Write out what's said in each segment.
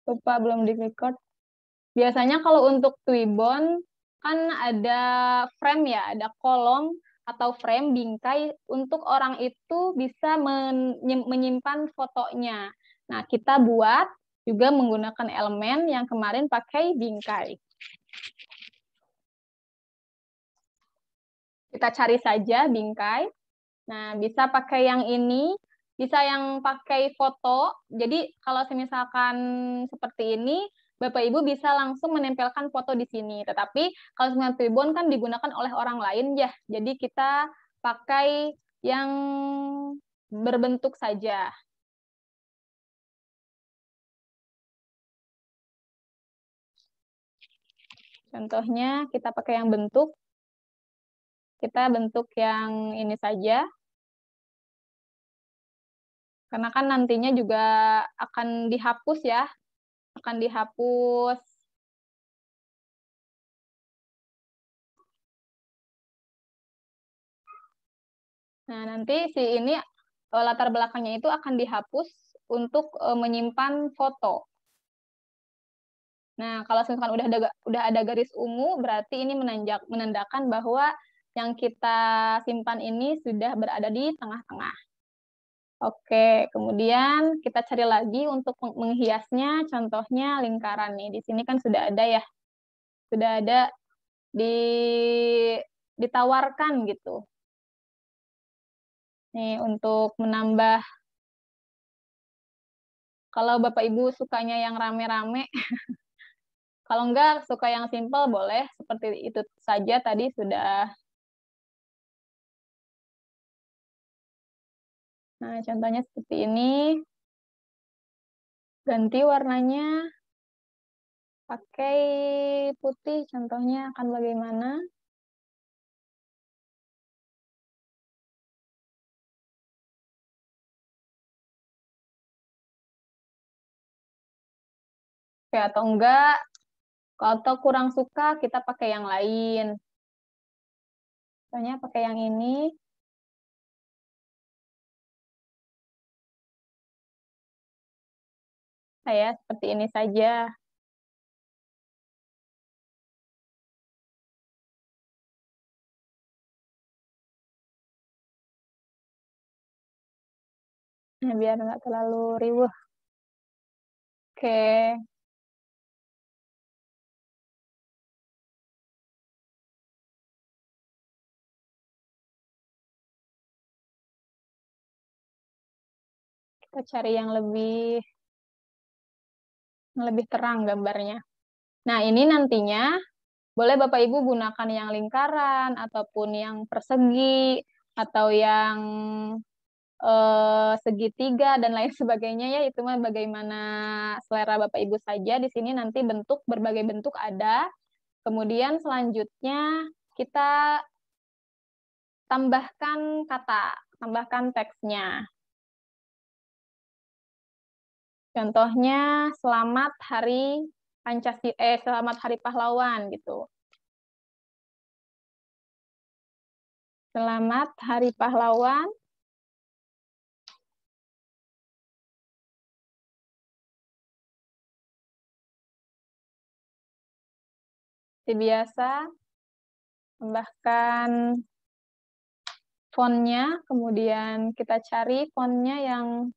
Lupa belum di-record. Biasanya kalau untuk Twibbon kan ada frame ya, ada kolom atau frame bingkai untuk orang itu bisa menyimpan fotonya. Nah, kita buat juga menggunakan elemen yang kemarin pakai bingkai. Kita cari saja bingkai. Nah, bisa pakai yang ini, bisa yang pakai foto. Jadi kalau misalkan seperti ini, Bapak Ibu bisa langsung menempelkan foto di sini. Tetapi kalau dengan Tribon kan digunakan oleh orang lain ya. Jadi kita pakai yang berbentuk saja. Contohnya kita pakai yang bentuk. Kita bentuk yang ini saja. Karena kan nantinya juga akan dihapus ya. Akan dihapus. Nah, nanti si ini latar belakangnya itu akan dihapus untuk menyimpan foto. Nah, kalau misalkan udah ada garis ungu, berarti ini menandakan bahwa yang kita simpan ini sudah berada di tengah-tengah. Oke, kemudian kita cari lagi untuk menghiasnya, contohnya lingkaran nih. Di sini kan sudah ada ya, sudah ada di ditawarkan gitu. Nih untuk menambah, kalau Bapak Ibu sukanya yang rame-rame, kalau enggak suka yang simple boleh seperti itu saja tadi sudah. Nah, contohnya seperti ini. Ganti warnanya pakai putih, contohnya akan bagaimana? Oke, atau enggak, kalau kurang suka kita pakai yang lain. Contohnya pakai yang ini. Saya seperti ini saja. Nah, biar nggak terlalu riuh. Oke, kita cari yang lebih terang gambarnya. Nah, ini nantinya boleh Bapak Ibu gunakan yang lingkaran ataupun yang persegi atau yang segitiga dan lain sebagainya ya, itu mah bagaimana selera Bapak Ibu saja. Di sini nanti berbagai bentuk ada. Kemudian selanjutnya kita tambahkan kata, tambahkan teksnya. Contohnya selamat hari Pancasila, selamat hari pahlawan gitu. Selamat hari pahlawan. Seperti biasa, tambahkan fontnya, kemudian kita cari fontnya yang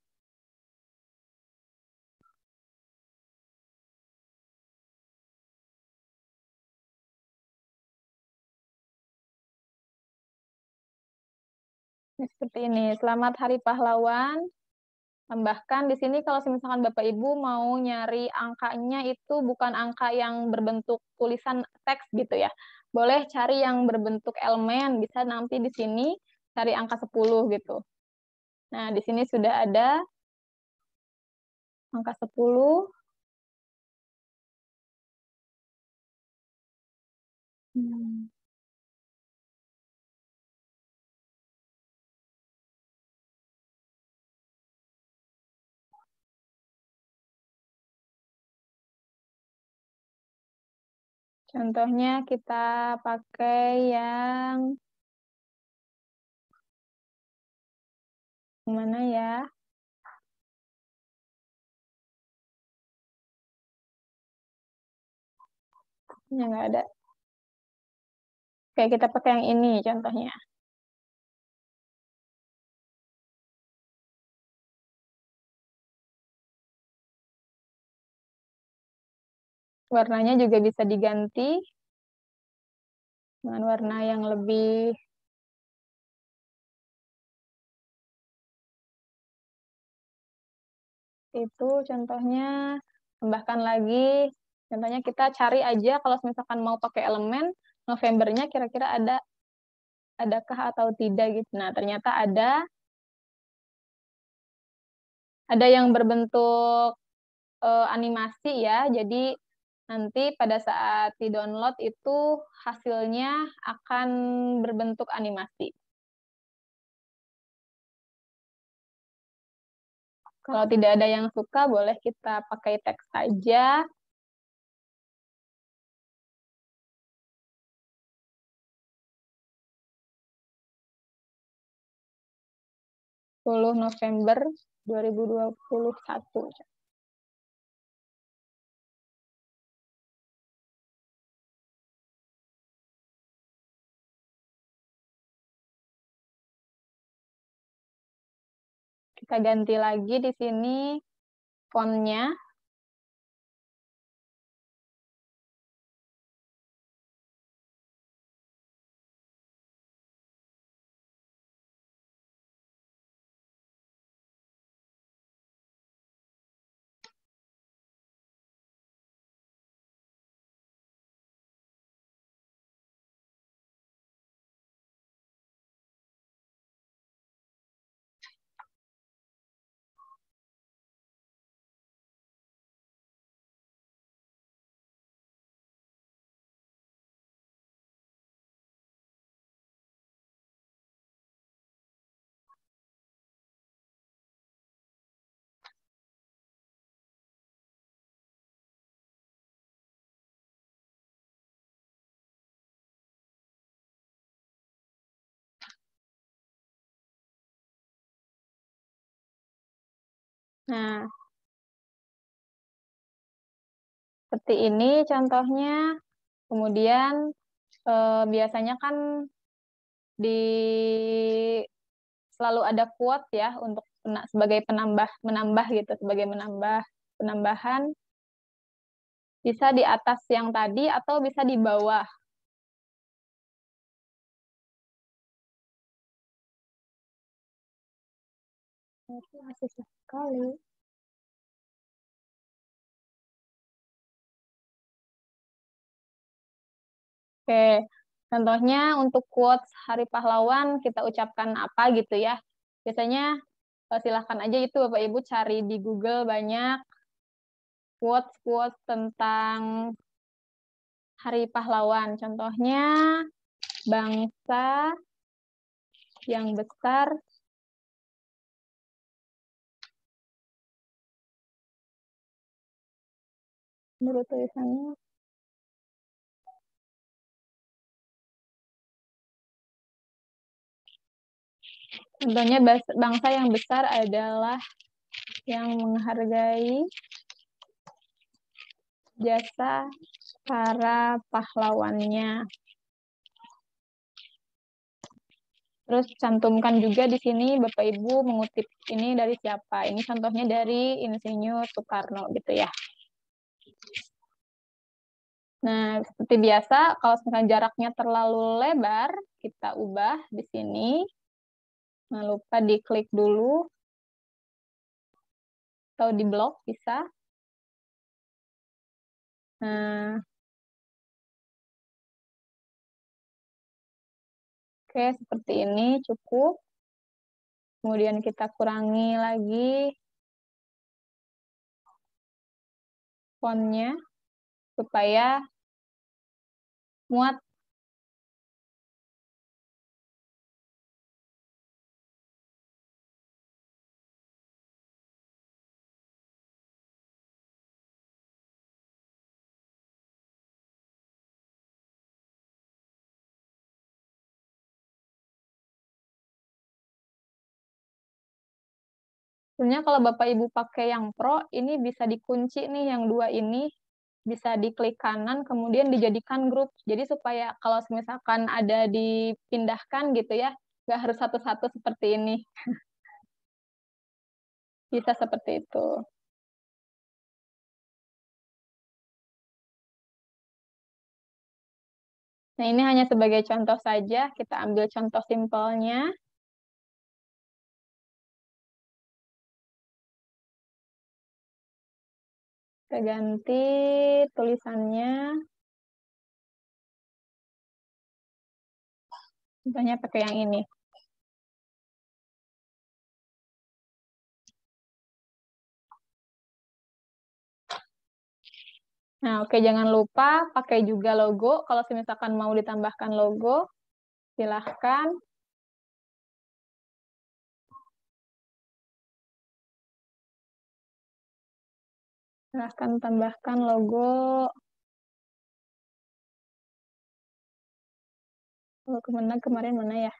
seperti ini. Selamat Hari Pahlawan. Tambahkan di sini kalau misalkan Bapak Ibu mau nyari angkanya itu bukan angka yang berbentuk tulisan teks gitu ya. Boleh cari yang berbentuk elemen, bisa nanti di sini cari angka 10 gitu. Nah, di sini sudah ada angka 10. Hmm. Contohnya kita pakai yang mana ya? Ya, nggak ada. Oke, kita pakai yang ini contohnya. Warnanya juga bisa diganti dengan warna yang lebih itu contohnya. Tambahkan lagi. Contohnya kita cari aja kalau misalkan mau pakai elemen Novembernya kira-kira adakah atau tidak gitu. Nah, ternyata ada yang berbentuk animasi ya. Jadi nanti pada saat di-download itu hasilnya akan berbentuk animasi. Kalau tidak ada yang suka, boleh kita pakai teks saja. 10 November 2021. Kita ganti lagi di sini fontnya. Nah, seperti ini contohnya. Kemudian biasanya kan di selalu ada quote ya untuk sebagai menambah gitu, sebagai penambahan bisa di atas yang tadi atau bisa di bawah. Masih sekali. Oke, contohnya untuk quotes Hari Pahlawan kita ucapkan apa gitu ya. Biasanya silahkan aja itu Bapak Ibu cari di Google banyak quotes-quotes tentang Hari Pahlawan. Contohnya bangsa yang besar menurut tulisannya. Contohnya bangsa yang besar adalah yang menghargai jasa para pahlawannya. Terus cantumkan juga di sini Bapak Ibu mengutip ini dari siapa. Ini contohnya dari Insinyur Soekarno gitu ya. Nah, seperti biasa, kalau misalkan jaraknya terlalu lebar, kita ubah di sini. Jangan lupa diklik dulu, atau di blok bisa. Nah, oke, seperti ini cukup. Kemudian kita kurangi lagi fontnya supaya muat. Sebenarnya kalau Bapak Ibu pakai yang Pro, ini bisa dikunci nih yang dua ini. bisa diklik kanan, kemudian dijadikan grup. Jadi supaya kalau misalkan ada dipindahkan gitu ya, nggak harus satu-satu seperti ini. Bisa seperti itu. Nah, ini hanya sebagai contoh saja. Kita ambil contoh simpelnya. Kita ganti tulisannya. Contohnya pakai yang ini. Nah, oke, jangan lupa pakai juga logo. Kalau misalkan mau ditambahkan logo, silahkan. Silahkan tambahkan logo. Kemarin mana ya?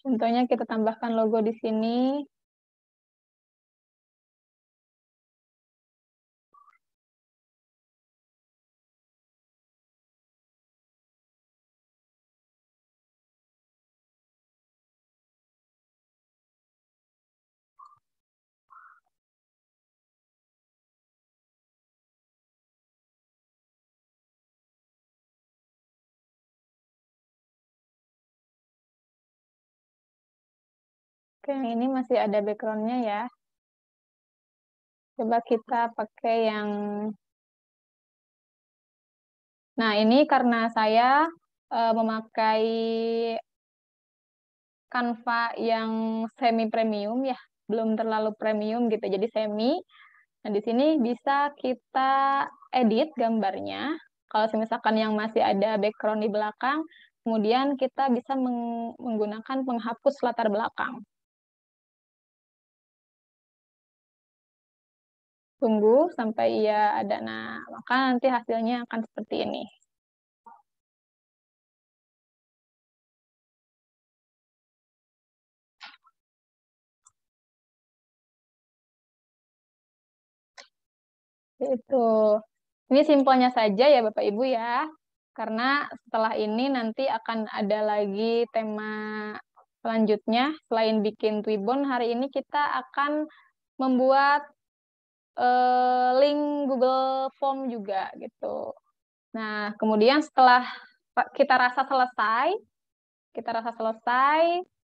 Contohnya kita tambahkan logo di sini. Oke, yang ini masih ada backgroundnya ya. Coba kita pakai yang... Nah, ini karena saya memakai Canva yang semi premium ya, belum terlalu premium gitu, jadi semi. Nah, di sini bisa kita edit gambarnya. Kalau misalkan yang masih ada background di belakang, kemudian kita bisa menggunakan penghapus latar belakang. Tunggu sampai ia ada. Nah, maka nanti hasilnya akan seperti ini. Itu. Ini simpelnya saja ya Bapak Ibu ya. Karena setelah ini nanti akan ada lagi tema selanjutnya. Selain bikin Twibbon, hari ini kita akan membuat link Google Form juga gitu. Nah, kemudian setelah kita rasa selesai,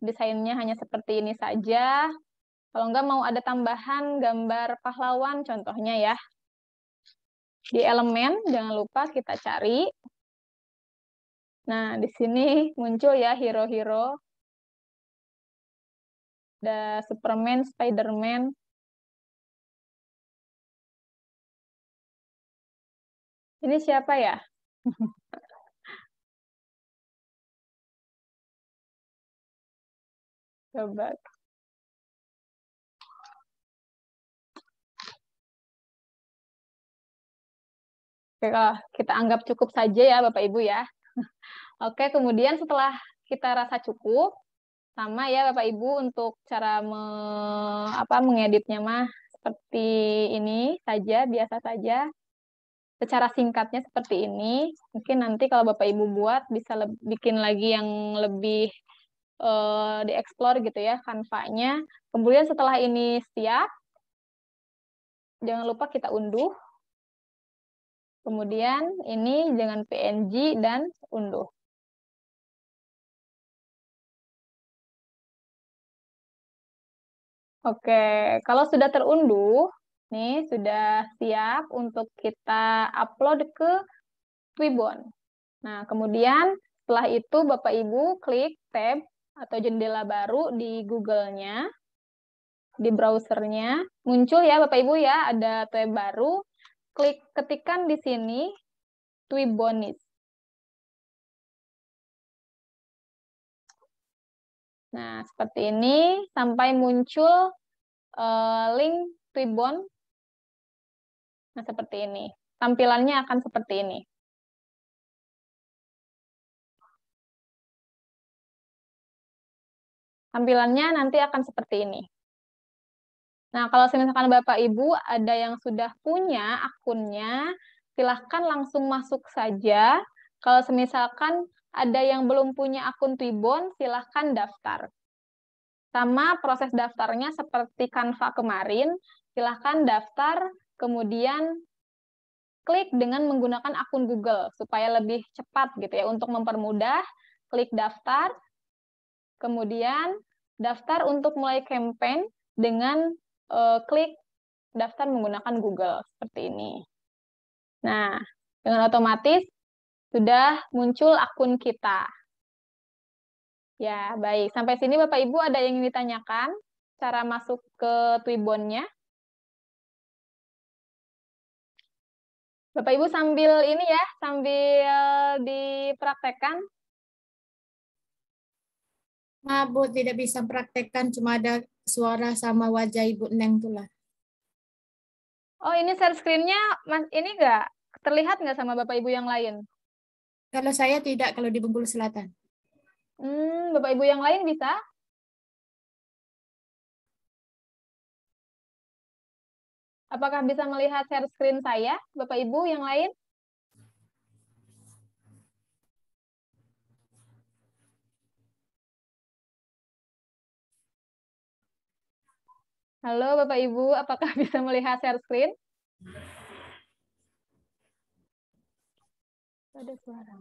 desainnya hanya seperti ini saja. Kalau enggak mau ada tambahan gambar pahlawan contohnya ya. Di elemen jangan lupa kita cari. Nah, di sini muncul ya hero-hero. Ada Superman, Spider-Man. Ini siapa ya? Coba. Oke, kalau kita anggap cukup saja ya Bapak Ibu ya. Oke, kemudian setelah kita rasa cukup, sama ya Bapak Ibu untuk cara mengeditnya mah seperti ini saja, biasa saja. Secara singkatnya seperti ini. Mungkin nanti kalau Bapak Ibu buat bisa bikin lagi yang lebih dieksplor gitu ya Canva-nya. Kemudian setelah ini siap, jangan lupa kita unduh. Kemudian ini dengan PNG dan unduh. Oke, kalau sudah terunduh, nih sudah siap untuk kita upload ke Twibbon. Nah, kemudian setelah itu Bapak Ibu klik tab atau jendela baru di Google-nya, di browsernya. Muncul ya Bapak Ibu ya, ada tab baru. Ketikkan di sini Twibbonis. Nah, seperti ini sampai muncul link Twibbon Nah, seperti ini. Tampilannya akan seperti ini. Tampilannya nanti akan seperti ini. Nah, kalau misalkan Bapak Ibu ada yang sudah punya akunnya, silahkan langsung masuk saja. Kalau misalkan ada yang belum punya akun Twibbon, silahkan daftar. Sama proses daftarnya seperti Canva kemarin, silahkan daftar, kemudian klik dengan menggunakan akun Google supaya lebih cepat gitu ya. Untuk mempermudah, klik daftar, kemudian daftar untuk mulai campaign dengan klik daftar menggunakan Google seperti ini. Nah, dengan otomatis sudah muncul akun kita. Ya, baik. Sampai sini Bapak Ibu ada yang ingin ditanyakan? Cara masuk ke Twibbon-nya? Bapak Ibu sambil ini ya, sambil dipraktekkan. Bu, tidak bisa praktekkan, cuma ada suara sama wajah Ibu Neng itulah. Oh, ini share screen-nya, Mas, ini nggak terlihat nggak sama Bapak Ibu yang lain? Kalau saya tidak, kalau di Bengkulu Selatan. Bapak Ibu yang lain bisa? Apakah bisa melihat share screen saya, Bapak Ibu yang lain? Halo Bapak Ibu, apakah bisa melihat share screen? Ada suara.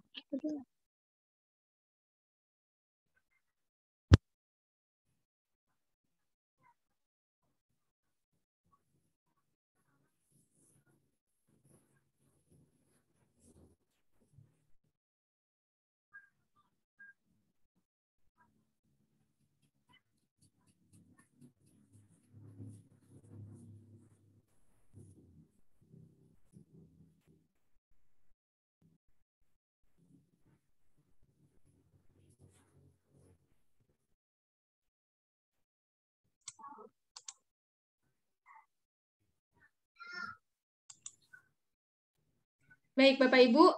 Baik, Bapak Ibu,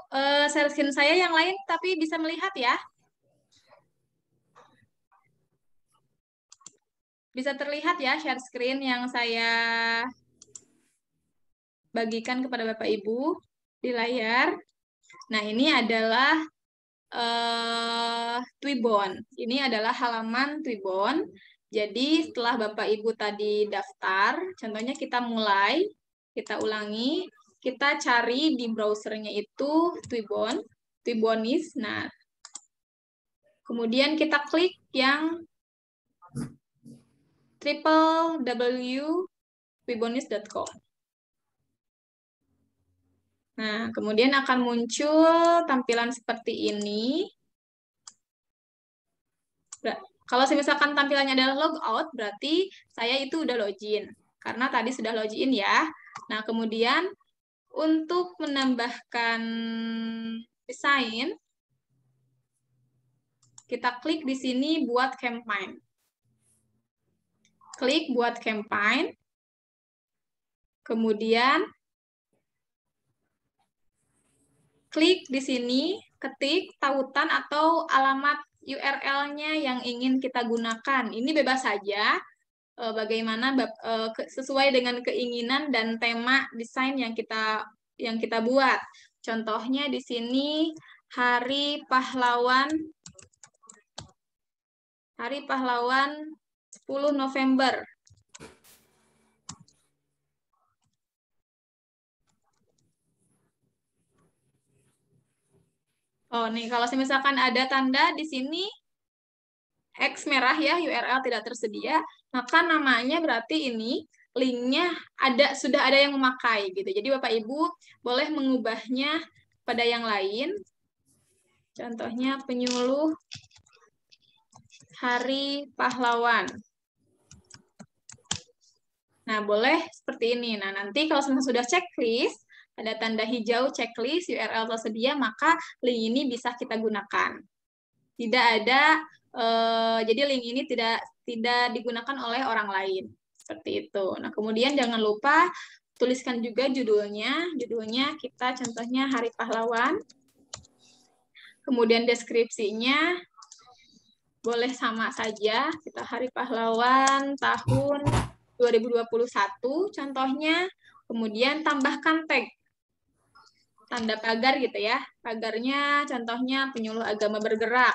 share screen saya yang lain tapi bisa melihat ya? Bisa terlihat ya share screen yang saya bagikan kepada Bapak Ibu di layar. Nah, ini adalah Twibbon. Ini adalah halaman Twibbon. Jadi setelah Bapak Ibu tadi daftar, contohnya kita mulai, kita ulangi, kita cari di browsernya itu Twibbon, Twibbonis. Nah, kemudian kita klik yang www.twibbonis.com. Nah, kemudian akan muncul tampilan seperti ini. Kalau misalkan tampilannya adalah logout, berarti saya itu udah login. Karena tadi sudah login ya. Nah, kemudian untuk menambahkan desain, kita klik di sini buat campaign. Klik buat campaign. Kemudian klik di sini, ketik tautan atau alamat URL-nya yang ingin kita gunakan. Ini bebas saja, bagaimana sesuai dengan keinginan dan tema desain yang kita buat. Contohnya di sini Hari Pahlawan 10 November. Oh, nih kalau misalkan ada tanda di sini X merah ya, URL tidak tersedia, maka namanya berarti ini linknya sudah ada yang memakai gitu. Jadi Bapak Ibu boleh mengubahnya pada yang lain. Contohnya penyuluh Hari Pahlawan. Nah, boleh seperti ini. Nah, nanti kalau sudah checklist, ada tanda hijau checklist URL tersedia, maka link ini bisa kita gunakan. Tidak ada jadi link ini tidak digunakan oleh orang lain. Seperti itu. Nah, kemudian jangan lupa tuliskan juga judulnya. Judulnya kita contohnya Hari Pahlawan. Kemudian deskripsinya boleh sama saja. Kita Hari Pahlawan tahun 2021 contohnya. Kemudian tambahkan tag. Tanda pagar gitu ya. Pagarnya contohnya penyuluh agama bergerak.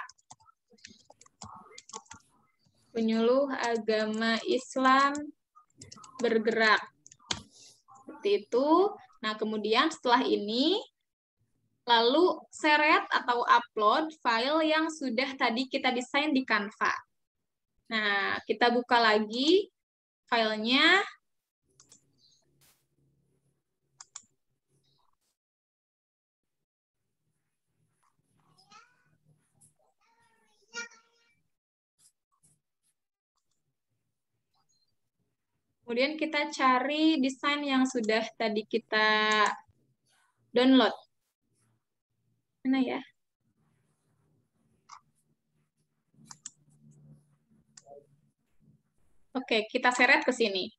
Penyuluh agama Islam bergerak. Seperti itu. Nah, kemudian setelah ini, lalu seret atau upload file yang sudah tadi kita desain di Canva. Nah, kita buka lagi filenya. Kemudian kita cari desain yang sudah tadi kita download. Mana ya? Oke, kita seret ke sini.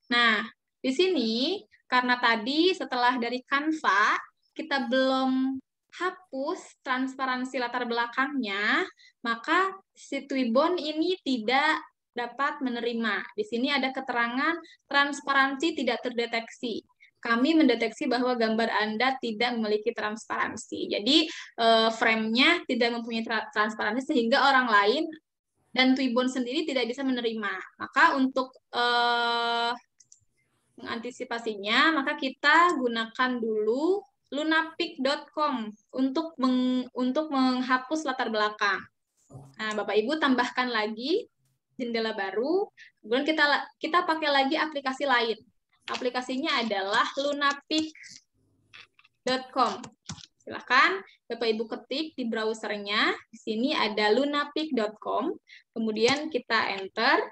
Nah, di sini karena tadi setelah dari Canva, kita belum hapus transparansi latar belakangnya, maka si Twibbon ini tidak dapat menerima. Di sini ada keterangan transparansi tidak terdeteksi. Kami mendeteksi bahwa gambar Anda tidak memiliki transparansi. Jadi frame-nya tidak mempunyai transparansi sehingga orang lain dan Twibbon sendiri tidak bisa menerima. Maka untuk mengantisipasinya, maka kita gunakan dulu lunapic.com untuk menghapus latar belakang. Nah, Bapak Ibu tambahkan lagi jendela baru, kemudian kita pakai lagi aplikasi lain. Aplikasinya adalah lunapic.com. Silakan Bapak Ibu ketik di browsernya. Di sini ada lunapic.com. Kemudian kita enter.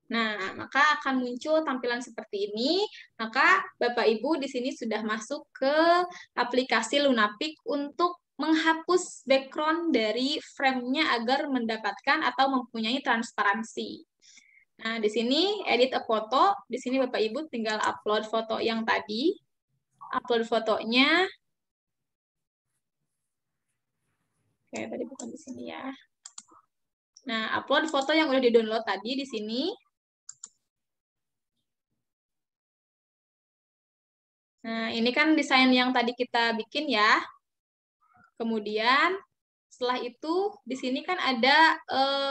Nah, maka akan muncul tampilan seperti ini. Maka Bapak Ibu di sini sudah masuk ke aplikasi Lunapic untuk menghapus background dari frame-nya agar mendapatkan atau mempunyai transparansi. Nah, di sini edit a foto. Di sini Bapak Ibu tinggal upload foto yang tadi. Upload fotonya. Oke, tadi bukan di sini ya. Nah, upload foto yang udah di-download tadi di sini. Nah, ini kan desain yang tadi kita bikin ya. Kemudian, setelah itu, di sini kan ada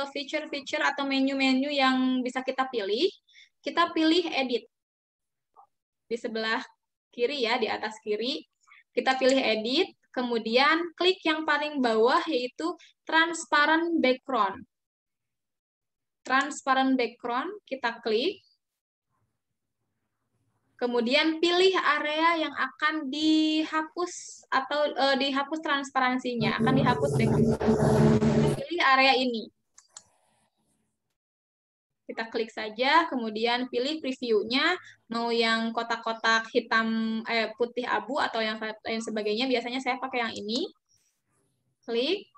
feature-feature atau menu-menu yang bisa kita pilih. Kita pilih edit. Di sebelah kiri ya, di atas kiri. Kita pilih edit, kemudian klik yang paling bawah yaitu transparent background. Transparent background, kita klik. Kemudian pilih area yang akan dihapus atau dihapus transparansinya, akan dihapus background. Pilih area ini. Kita klik saja, kemudian pilih previewnya, mau yang kotak-kotak hitam, putih abu atau yang lain sebagainya. Biasanya saya pakai yang ini. Klik.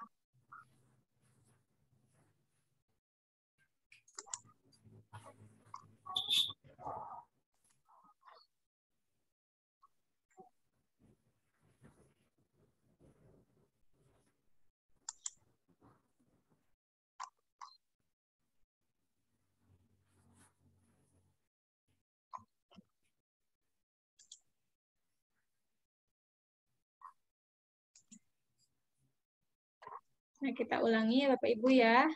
Nah, kita ulangi ya Bapak Ibu ya.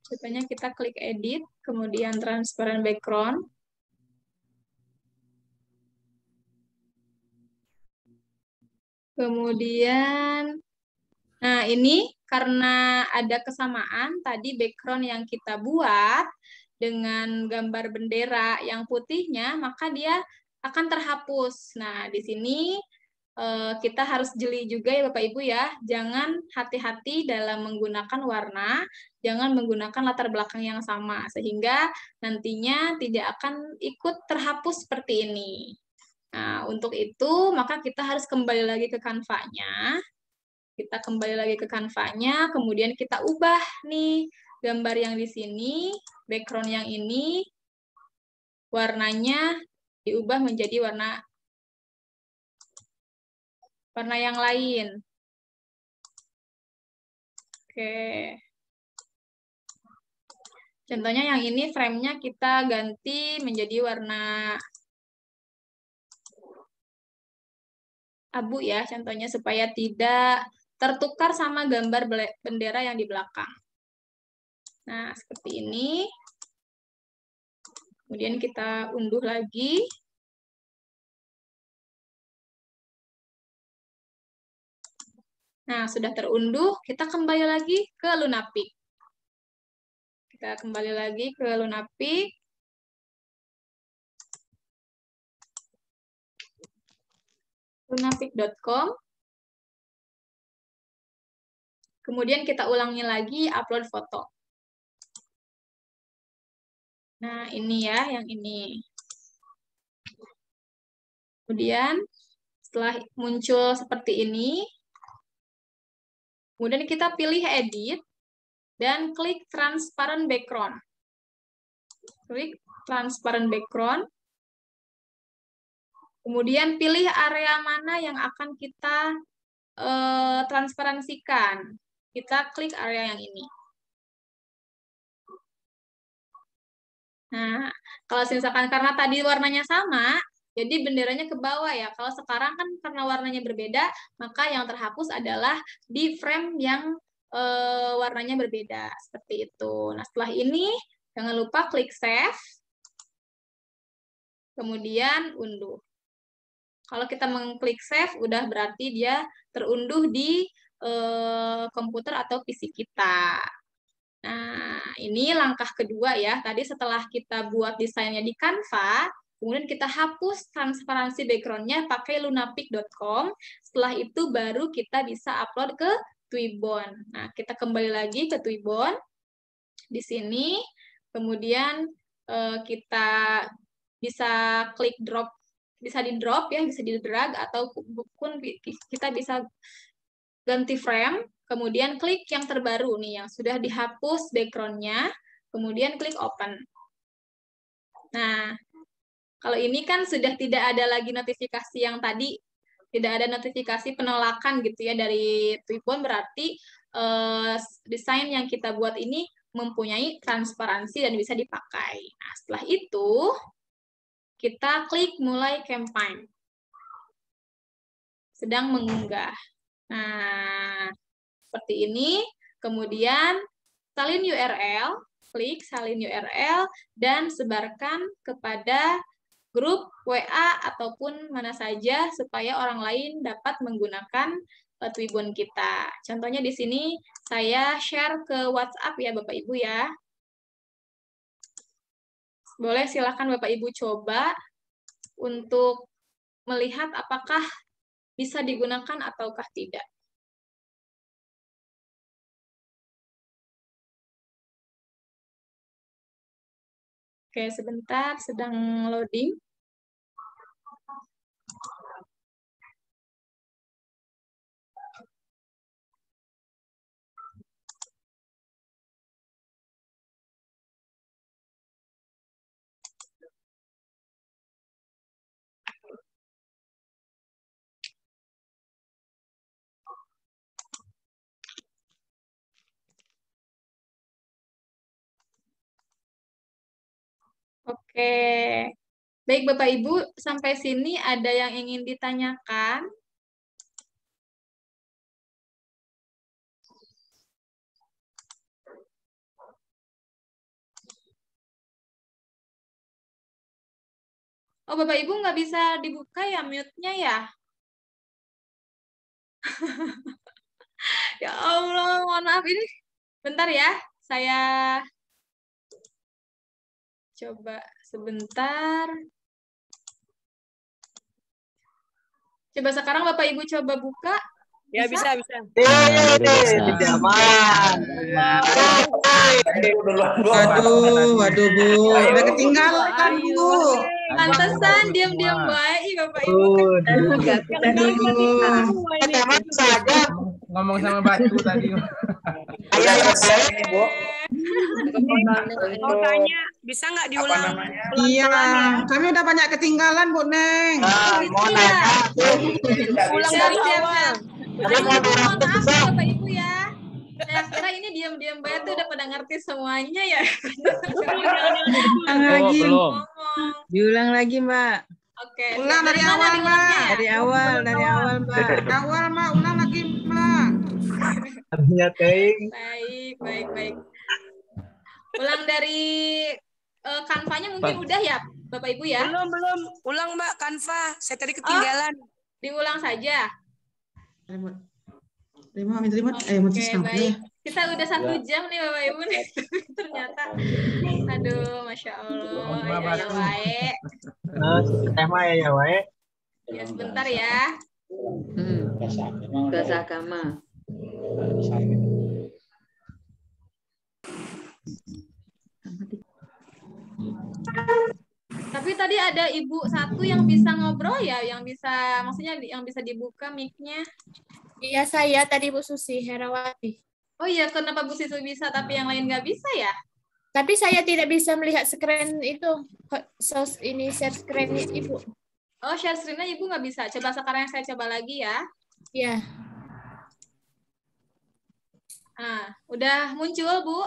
Contohnya kita klik edit, kemudian transparent background. Kemudian, nah ini karena ada kesamaan tadi background yang kita buat dengan gambar bendera yang putihnya, maka dia akan terhapus. Nah, di sini kita harus jeli juga ya Bapak Ibu ya, jangan hati-hati dalam menggunakan warna, jangan menggunakan latar belakang yang sama, sehingga nantinya tidak akan ikut terhapus seperti ini. Nah, untuk itu, maka kita harus kembali lagi ke Canva-nya. Kita kembali lagi ke Canva-nya, kemudian kita ubah nih gambar yang di sini, background yang ini, warnanya diubah menjadi warna yang lain. Oke. Contohnya yang ini frame-nya kita ganti menjadi warna abu ya, contohnya supaya tidak tertukar sama gambar bendera yang di belakang. Nah, seperti ini. Kemudian kita unduh lagi. Nah, sudah terunduh, kita kembali lagi ke Lunapik. Kita kembali lagi ke Lunapik. Lunapik.com. Kemudian kita ulangi lagi upload foto. Nah, ini ya, yang ini. Kemudian, setelah muncul seperti ini, kemudian kita pilih edit, dan klik transparent background. Klik transparent background. Kemudian pilih area mana yang akan kita transparansikan. Kita klik area yang ini. Nah, kalau misalkan karena tadi warnanya sama, jadi benderanya ke bawah ya. Kalau sekarang kan karena warnanya berbeda, maka yang terhapus adalah di frame yang warnanya berbeda. Seperti itu. Nah, setelah ini, jangan lupa klik save. Kemudian unduh. Kalau kita mengklik save, udah berarti dia terunduh di komputer atau PC kita. Nah, ini langkah kedua ya. Tadi setelah kita buat desainnya di Canva, kemudian kita hapus transparansi background-nya pakai lunapik.com. Setelah itu baru kita bisa upload ke Twibbon. Nah, kita kembali lagi ke Twibbon. Di sini, kemudian kita bisa klik drop, bisa di drop ya, bisa di drag, ataupun kita bisa ganti frame, kemudian klik yang terbaru nih, yang sudah dihapus background-nya, kemudian klik open. Nah, kalau ini kan sudah tidak ada lagi notifikasi yang tadi, tidak ada notifikasi penolakan gitu ya dari Twibbon, berarti desain yang kita buat ini mempunyai transparansi dan bisa dipakai. Nah, setelah itu, kita klik mulai campaign. Sedang mengunggah. Nah, seperti ini. Kemudian, salin URL, klik salin URL, dan sebarkan kepada grup WA ataupun mana saja supaya orang lain dapat menggunakan Twibbon kita. Contohnya di sini saya share ke WhatsApp ya Bapak Ibu ya. Boleh silakan Bapak Ibu coba untuk melihat apakah bisa digunakan ataukah tidak. Oke, sebentar, sedang loading. Oke, baik Bapak Ibu, sampai sini ada yang ingin ditanyakan? Oh, Bapak Ibu nggak bisa dibuka ya mute-nya ya? Ya Allah, mohon maaf ini. Bentar ya, saya coba sebentar. Coba sekarang Bapak Ibu coba buka. Ya, bisa. Waduh, Bu. Udah ketinggalan, Bu. Pantesan diam-diam baik, Bapak Ibu. Aduh. Saja. ngomong sama batu tadi. Udah selesai nih, Bu. Mau tanya, bisa nggak Apa diulang namanya? Iya, pelan-pelan ya? kami udah banyak ketinggalan, Bu Neng. Nah, mau nanya, Bu. Tidak Ulang bisa. dari awal. Jadi mau Mohon diulang maaf ya Bapak Ibu ya. Saya kira ini diam-diam banget tuh udah pada ngerti semuanya ya. Ulang lagi. Ngomong. Diulang lagi, Mbak. Oke. Ulang dari mana awal, diulangnya Mbak. ya? Dari awal, Mbak. Dari awal, Mbak. Ulang lagi, Mbak. Baik, baik, baik. Ulang dari kanvanya mungkin udah ya Bapak Ibu ya? Belum. Ulang Mbak, Canva. Saya tadi ketinggalan. Diulang saja. Remote. Oke, baik. Kita udah 1 jam nih Bapak Ibu nih. Ternyata. Aduh, Masya Allah. Ya, wae. Ya, wae. Ya, sebentar ya. Bahasa agama. Tapi tadi ada ibu satu yang bisa ngobrol ya, yang bisa, maksudnya yang bisa dibuka mic-nya. Iya, saya tadi Bu Susi Herawati. Oh iya, kenapa Bu Sisu bisa tapi yang lain nggak bisa ya? Tapi saya tidak bisa melihat screen itu. Share screen Ibu. Oh, share screen-nya Ibu nggak bisa. Coba sekarang saya coba lagi ya. Iya. Nah, udah muncul, Bu?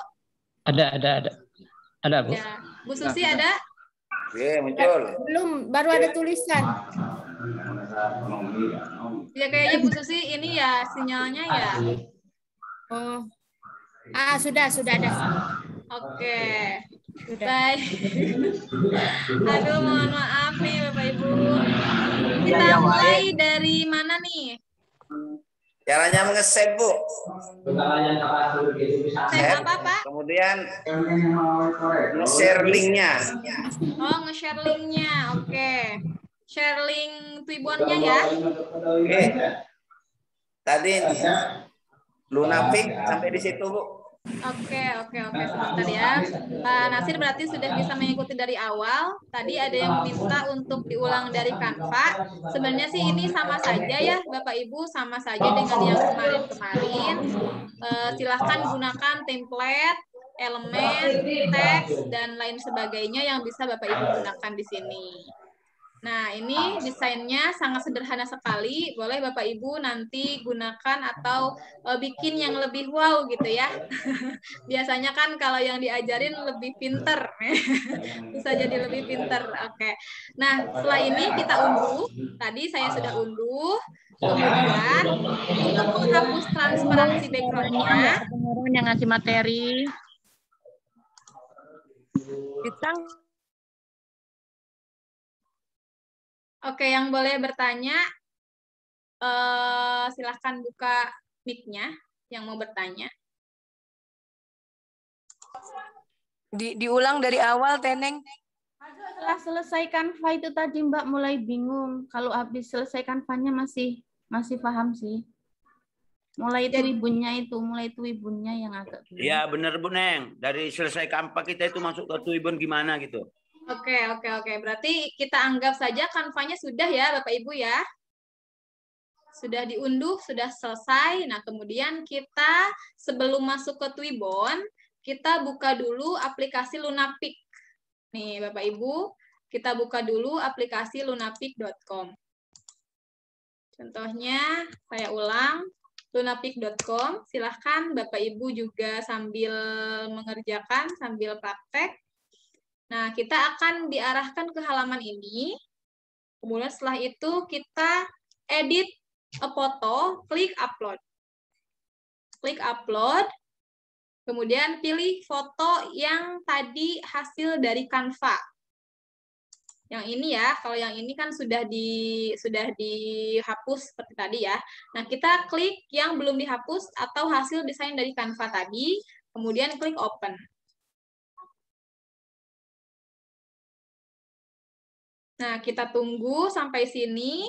Ada, Bu. Ya. Bu Susi ada? Oke, muncul. Belum, baru ada tulisan. Ya kayaknya Bu Susi ini ya sinyalnya ya. Oh. Sudah ada. Oke. Baik. Aduh, mohon maaf nih Bapak Ibu. Kita mulai dari mana nih? Caranya nge-save, Bu. Save apa, Pak? Kemudian nge-share linknya. Oh, nge-share linknya. Oke. Share link Twibbonnya ya. Oke. Tadi Lunapik sampai di situ, Bu. Oke. Sebentar ya. Pak Nasir berarti sudah bisa mengikuti dari awal. Tadi ada yang minta untuk diulang dari Canva. Sebenarnya sih ini sama saja ya, Bapak Ibu, sama saja dengan yang kemarin-kemarin. Silahkan gunakan template, elemen, teks, dan lain sebagainya yang bisa Bapak Ibu gunakan di sini. Nah, ini desainnya sangat sederhana sekali. Boleh Bapak Ibu nanti gunakan atau bikin yang lebih wow gitu ya. Biasanya kan kalau yang diajarin lebih pinter. Bisa jadi lebih pinter. Oke. Nah, setelah ini kita unduh. Tadi saya sudah unduh. Kemudian, untuk menghapus transparansi background-nya. Yang ngasih materi. Bintang. Oke, yang boleh bertanya, silahkan buka mic-nya yang mau bertanya. Diulang dari awal, Teneng. Setelah selesai Canva itu tadi Mbak mulai bingung. Kalau habis selesai Canva-nya masih paham sih. Mulai Twibbonnya yang agak bingung. Iya benar Bu Neng. Dari selesai Canva kita itu masuk ke Twibbon gimana gitu. Oke. Berarti kita anggap saja Canva-nya sudah ya, Bapak Ibu ya. Sudah diunduh, sudah selesai. Nah, kemudian kita sebelum masuk ke Twibbon, kita buka dulu aplikasi Lunapik. Nih, Bapak Ibu, kita buka dulu aplikasi lunapik.com. Contohnya, saya ulang, lunapik.com. Silahkan Bapak Ibu juga sambil mengerjakan, sambil praktek. Nah, kita akan diarahkan ke halaman ini. Kemudian setelah itu kita edit a foto, klik upload. Klik upload. Kemudian pilih foto yang tadi hasil dari Canva. Yang ini ya, kalau yang ini kan sudah dihapus seperti tadi ya. Nah, kita klik yang belum dihapus atau hasil desain dari Canva tadi, kemudian klik open. Nah, kita tunggu sampai sini.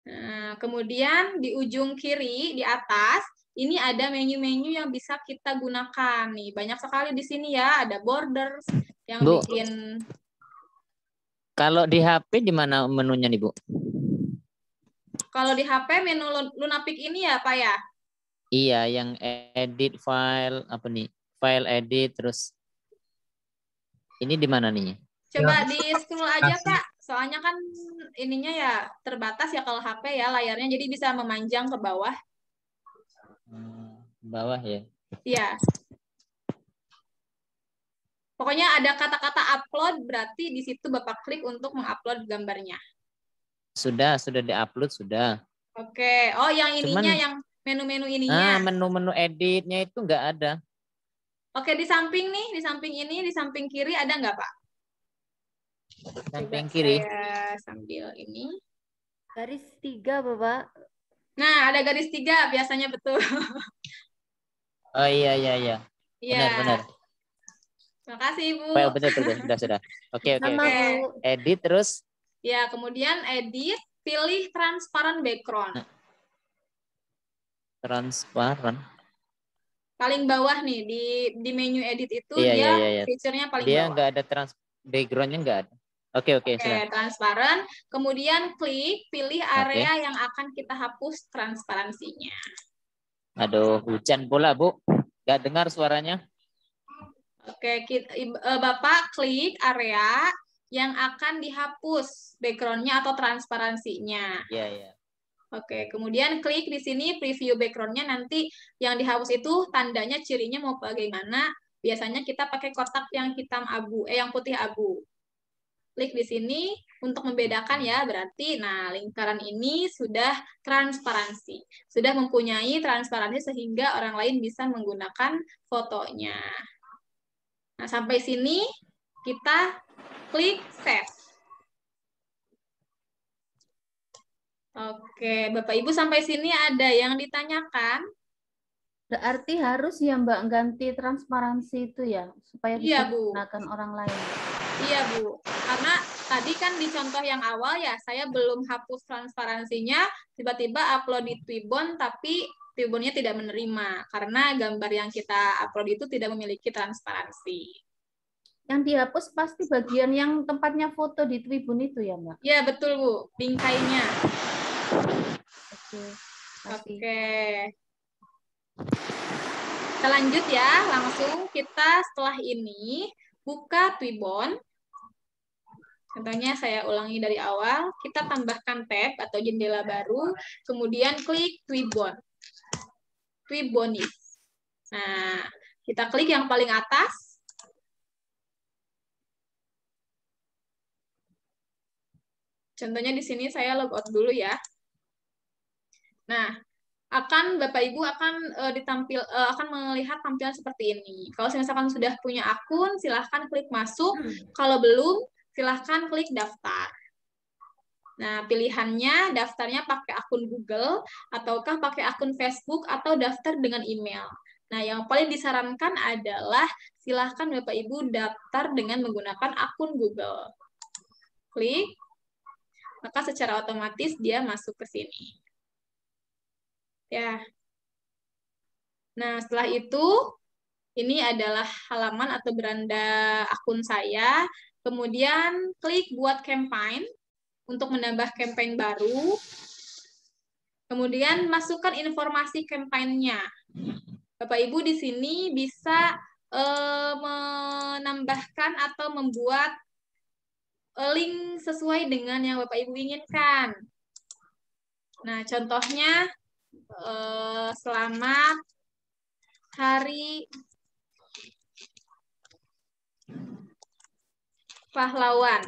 Nah, kemudian di ujung kiri, di atas, ini ada menu-menu yang bisa kita gunakan. Nih, banyak sekali di sini ya. Ada borders yang Bu, bikin... kalau di HP di mana menunya nih, Bu? Kalau di HP menu Lunapik ini ya, Pak ya? Iya, yang edit file apa nih? File edit terus ini di mana nih? Coba di scroll aja, Pak. Soalnya kan ininya ya terbatas ya kalau HP ya layarnya, jadi bisa memanjang ke bawah. Bawah ya. Iya. Pokoknya ada kata-kata upload, berarti di situ Bapak klik untuk mengupload gambarnya. Sudah diupload sudah. Oke. Oh, yang ininya, Cuman, yang menu-menu ininya. Menu-menu editnya itu nggak ada. Oke, di samping nih, di samping ini, di samping kiri ada nggak, Pak? Samping Coba kiri. saya sambil ini. Garis 3, Bapak. Nah, ada garis 3, biasanya betul. Oh iya. Iya. Benar. Terima kasih, Bu. Oh, betul. Sudah. Oke. Edit terus. Ya, kemudian edit, pilih transparent background. Transparan. Paling bawah nih, di menu edit itu Iya. fiturnya paling Dia bawah. nggak ada backgroundnya nggak ada. Oke, sudah. Transparan. Kemudian pilih area yang akan kita hapus transparansinya. Aduh, hujan pula, Bu. Nggak dengar suaranya. Oke, Bapak klik area yang akan dihapus background-nya atau transparansinya. Iya. Oke, kemudian klik di sini preview background-nya, nanti yang dihapus itu tandanya cirinya mau bagaimana. Biasanya kita pakai kotak yang hitam abu, yang putih abu. Klik di sini untuk membedakan ya, berarti nah lingkaran ini sudah transparansi. Sudah mempunyai transparansi sehingga orang lain bisa menggunakan fotonya. Nah, sampai sini kita klik save. Oke, Bapak Ibu sampai sini ada yang ditanyakan? Berarti harus ya Mbak ganti transparansi itu ya, supaya bisa digunakan orang lain. Iya, Bu. Karena tadi kan di contoh yang awal ya, saya belum hapus transparansinya, tiba-tiba upload di Twibbon, tapi Twibbonnya tidak menerima, karena gambar yang kita upload itu tidak memiliki transparansi. Yang dihapus pasti bagian yang tempatnya foto di Twibbon itu ya, Mbak? Iya, betul, Bu. Bingkainya. Oke. Kita lanjut ya, langsung kita setelah ini buka Twibbon. Contohnya saya ulangi dari awal, kita tambahkan tab atau jendela baru, kemudian klik Twibbon. Twibbonis. Nah, kita klik yang paling atas. Contohnya di sini saya logout dulu ya. Nah, Bapak Ibu akan akan melihat tampilan seperti ini. Kalau misalkan sudah punya akun, silahkan klik masuk. Kalau belum, silahkan klik daftar. Nah, pilihannya daftarnya pakai akun Google, ataukah pakai akun Facebook, atau daftar dengan email. Nah, yang paling disarankan adalah silahkan Bapak Ibu daftar dengan menggunakan akun Google. Klik, maka secara otomatis dia masuk ke sini. Ya. Nah, setelah itu, ini adalah halaman atau beranda akun saya. Kemudian klik buat campaign untuk menambah campaign baru. Kemudian masukkan informasi campaign-nya. Bapak Ibu di sini bisa menambahkan atau membuat link sesuai dengan yang Bapak Ibu inginkan. Nah, contohnya selamat Hari Pahlawan.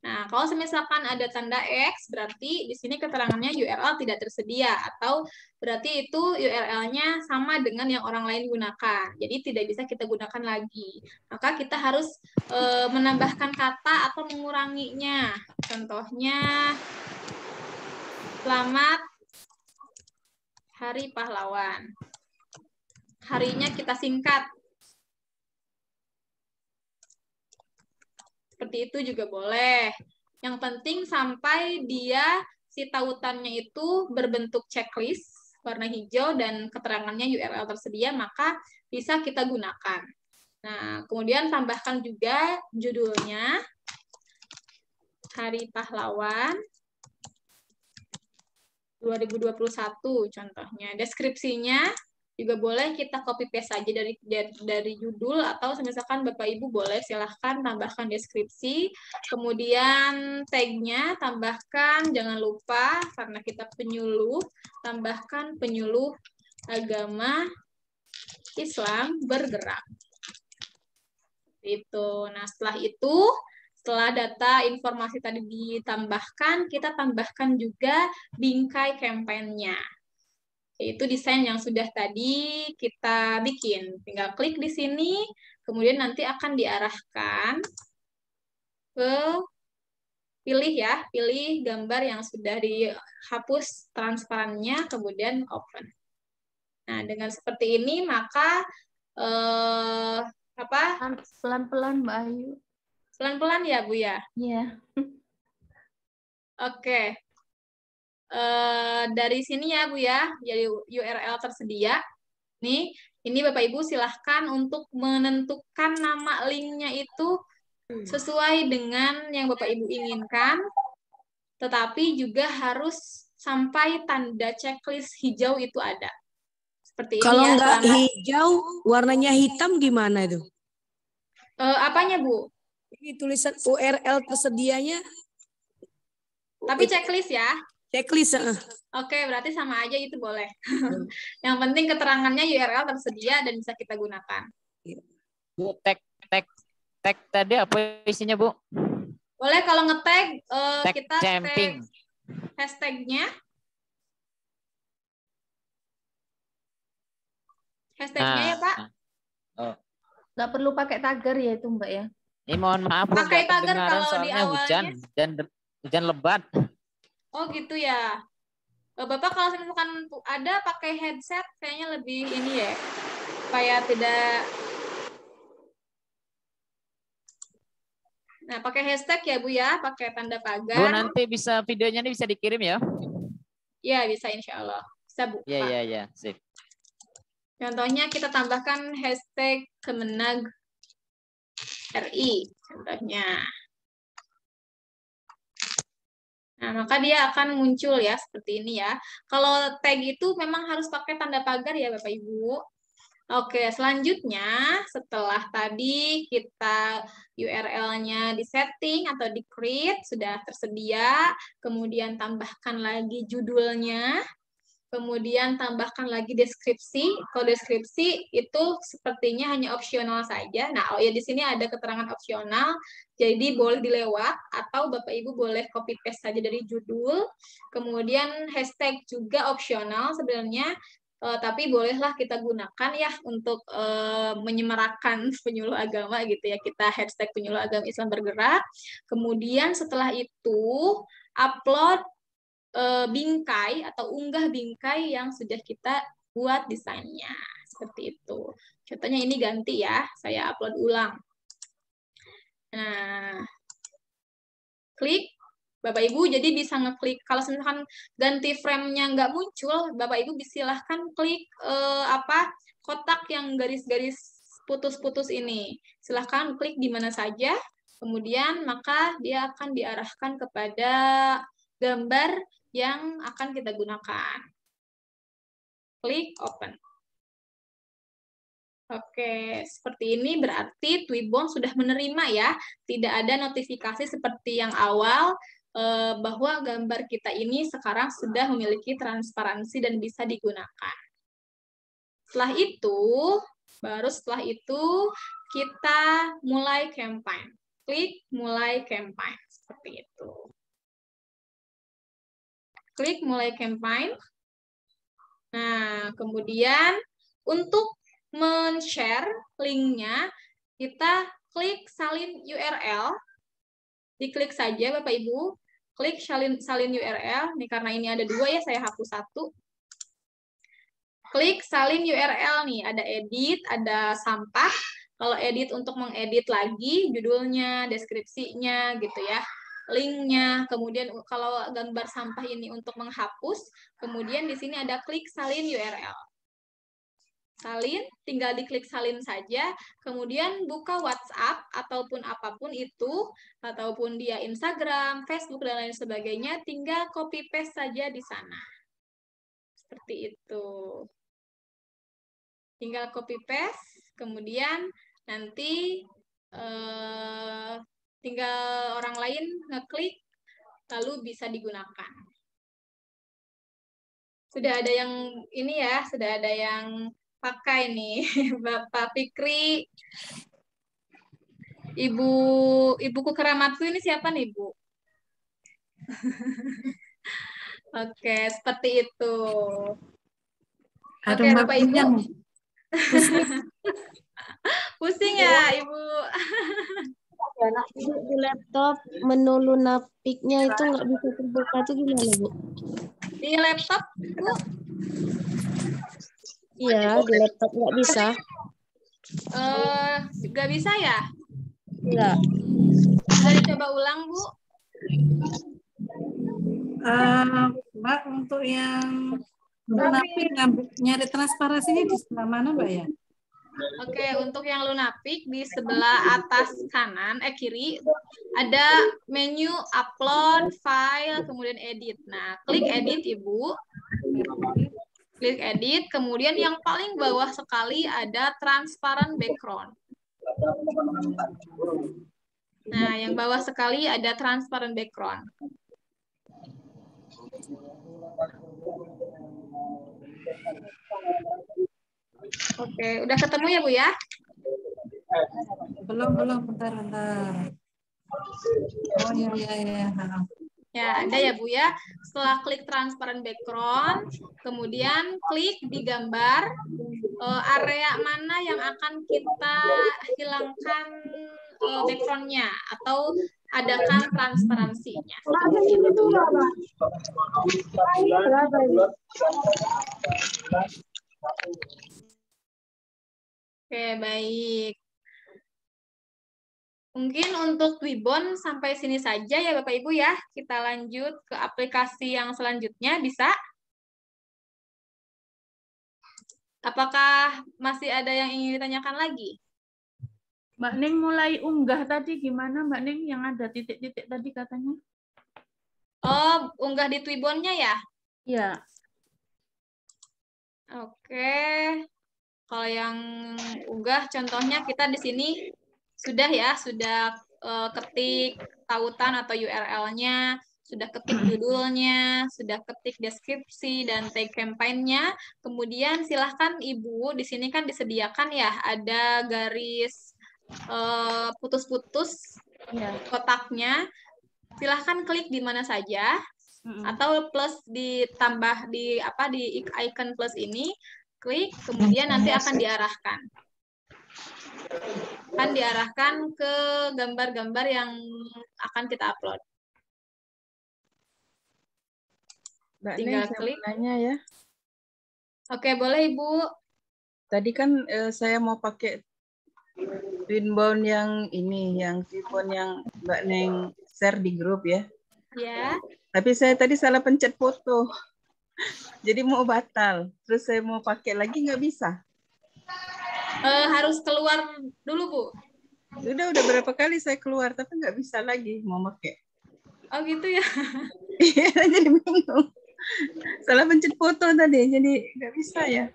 Nah, kalau misalkan ada tanda X, berarti di sini keterangannya URL tidak tersedia, atau berarti itu URL-nya sama dengan yang orang lain gunakan. Jadi tidak bisa kita gunakan lagi. Maka kita harus menambahkan kata atau menguranginya. Contohnya, selamat Hari Pahlawan. Harinya kita singkat. Seperti itu juga boleh. Yang penting sampai si tautannya itu berbentuk checklist warna hijau dan keterangannya URL tersedia, maka bisa kita gunakan. Nah, kemudian tambahkan juga judulnya Hari Pahlawan. 2021 contohnya. Deskripsinya juga boleh kita copy paste saja dari judul, atau misalkan Bapak Ibu boleh silahkan tambahkan deskripsi. Kemudian tagnya tambahkan, jangan lupa karena kita penyuluh, tambahkan penyuluh agama Islam bergerak. Itu. Nah, setelah data informasi tadi ditambahkan, kita tambahkan juga bingkai kampanyenya. Yaitu desain yang sudah tadi kita bikin. Tinggal klik di sini, kemudian nanti akan diarahkan ke pilih gambar yang sudah dihapus transparannya, kemudian open. Nah, dengan seperti ini maka pelan-pelan Mbak Ayu. Pelan-pelan ya, Bu ya? Iya. Oke. Dari sini ya, Bu ya, jadi URL tersedia. Nih, ini Bapak Ibu silahkan untuk menentukan nama linknya itu sesuai dengan yang Bapak Ibu inginkan, tetapi juga harus sampai tanda checklist hijau itu ada. Seperti ini Kalau ya. nggak hijau, warnanya hitam gimana itu? Apanya, Bu? Ini tulisan URL tersedianya. Tapi checklist ya? Checklist. Oke, berarti sama aja itu boleh. Yang penting keterangannya URL tersedia dan bisa kita gunakan. Bu, tag tadi apa isinya, Bu? Boleh kalau nge-tag, kita camping. hashtagnya. Hashtagnya ya, Pak. Oh. Nggak perlu pakai tagar ya itu, Mbak ya? Ini mohon maaf, Bu, Pakai nggak tagar kedengaran kalau di soalnya awalnya. hujan lebat. Oh gitu ya. Bapak kalau misalkan ada pakai headset kayaknya lebih ini ya, supaya tidak. Nah, pakai hashtag ya, Bu ya, pakai tanda pagar. Bu, nanti bisa videonya ini bisa dikirim ya? Ya, bisa insya Allah. Bisa, Bu. Iya, sip. Contohnya kita tambahkan hashtag Kemenag RI, contohnya. Nah, maka dia akan muncul ya, seperti ini ya. Kalau tag itu memang harus pakai tanda pagar ya, Bapak Ibu. Oke, selanjutnya setelah tadi kita URL-nya di-setting atau di-create, sudah tersedia, kemudian tambahkan lagi judulnya, kemudian tambahkan lagi deskripsi. Kalau deskripsi itu sepertinya hanya opsional saja. Nah, ya di sini ada keterangan opsional, jadi boleh dilewat atau Bapak Ibu boleh copy paste saja dari judul. Kemudian hashtag juga opsional sebenarnya, tapi bolehlah kita gunakan ya untuk menyemarakan penyuluh agama gitu ya. Kita hashtag penyuluh agama Islam bergerak. Kemudian setelah itu upload bingkai atau unggah bingkai yang sudah kita buat desainnya. Seperti itu. Contohnya ini ganti ya, saya upload ulang. Nah, klik. Bapak Ibu jadi bisa ngeklik. Kalau misalkan ganti frame-nya nggak muncul, Bapak Ibu silahkan klik kotak yang garis-garis putus-putus ini. Silahkan klik di mana saja. Kemudian maka dia akan diarahkan kepada gambar yang akan kita gunakan. Klik open. Oke, seperti ini berarti Twibbon sudah menerima ya. Tidak ada notifikasi seperti yang awal bahwa gambar kita ini sekarang sudah memiliki transparansi dan bisa digunakan. Setelah itu kita mulai campaign. Klik mulai campaign seperti itu. Klik mulai campaign. Nah, kemudian untuk men-share linknya, kita klik salin URL. Diklik saja Bapak Ibu. Klik salin URL. Nih, karena ini ada 2 ya, saya hapus 1. Klik salin URL nih, ada edit, ada sampah. Kalau edit untuk mengedit lagi judulnya, deskripsinya gitu ya. Linknya, kemudian kalau gambar sampah ini untuk menghapus, kemudian di sini ada klik salin URL. Salin, tinggal diklik salin saja, kemudian buka WhatsApp ataupun apapun itu, ataupun dia Instagram, Facebook, dan lain sebagainya, tinggal copy paste saja di sana. Seperti itu. Tinggal copy paste, kemudian nanti tinggal orang lain ngeklik, lalu bisa digunakan. Sudah ada yang ini ya, sudah ada yang pakai nih, Bapak Fikri. Ibuku keramatku ini siapa nih, Bu? Oke, seperti itu. Oke, Bapak Ibu. Pusing ya, Ibu. Ibu, di laptop menu Lunapik-nya itu nggak bisa terbuka itu gimana, Bu? Di laptop, Bu? Iya, di laptop nggak bisa. Nggak bisa ya? Nggak. Bisa dicoba ulang, Bu? Mbak, untuk yang Lunapik nyari transparansinya di sebelah mana, Mbak ya? Oke, untuk yang Lunapik di sebelah atas kanan, kiri, ada menu upload, file, kemudian edit. Nah, klik edit, Ibu. Klik edit, kemudian yang paling bawah sekali ada transparent background. Nah, yang bawah sekali ada transparent background. Oke, udah ketemu ya, Bu ya? Belum, bentar. Oh iya. Ya, ada ya, Bu ya. Setelah klik transparent background, kemudian klik di gambar area mana yang akan kita hilangkan background-nya atau adakan transparansinya. Seperti itu. Oke, baik. Mungkin untuk Twibon sampai sini saja ya Bapak Ibu ya. Kita lanjut ke aplikasi yang selanjutnya, bisa? Apakah masih ada yang ingin ditanyakan lagi? Mbak Ning mulai unggah tadi gimana Mbak Ning yang ada titik-titik tadi katanya? Oh, unggah di Twibonnya ya? Iya. Oke. Kalau yang unggah contohnya kita di sini sudah ya, sudah ketik tautan atau URL-nya, sudah ketik judulnya, sudah ketik deskripsi dan tag campaign-nya. Kemudian silahkan Ibu, di sini kan disediakan ya, ada garis putus-putus kotaknya. Silahkan klik di mana saja, atau plus ditambah di icon plus ini, klik, kemudian nanti akan diarahkan. Akan diarahkan ke gambar-gambar yang akan kita upload. Mbak Tinggal Neng, klik. saya mau nanya ya. Oke, boleh Ibu. Tadi kan saya mau pakai Twinbone yang ini, yang Twinbone yang Mbak Neng share di grup ya. Ya. Tapi saya tadi salah pencet foto. Jadi mau batal. Terus saya mau pakai lagi nggak bisa. Harus keluar dulu, Bu. Udah berapa kali saya keluar, tapi nggak bisa lagi mau pakai. Oh gitu ya? Iya, jadi bingung. Salah pencet foto tadi, jadi nggak bisa ya.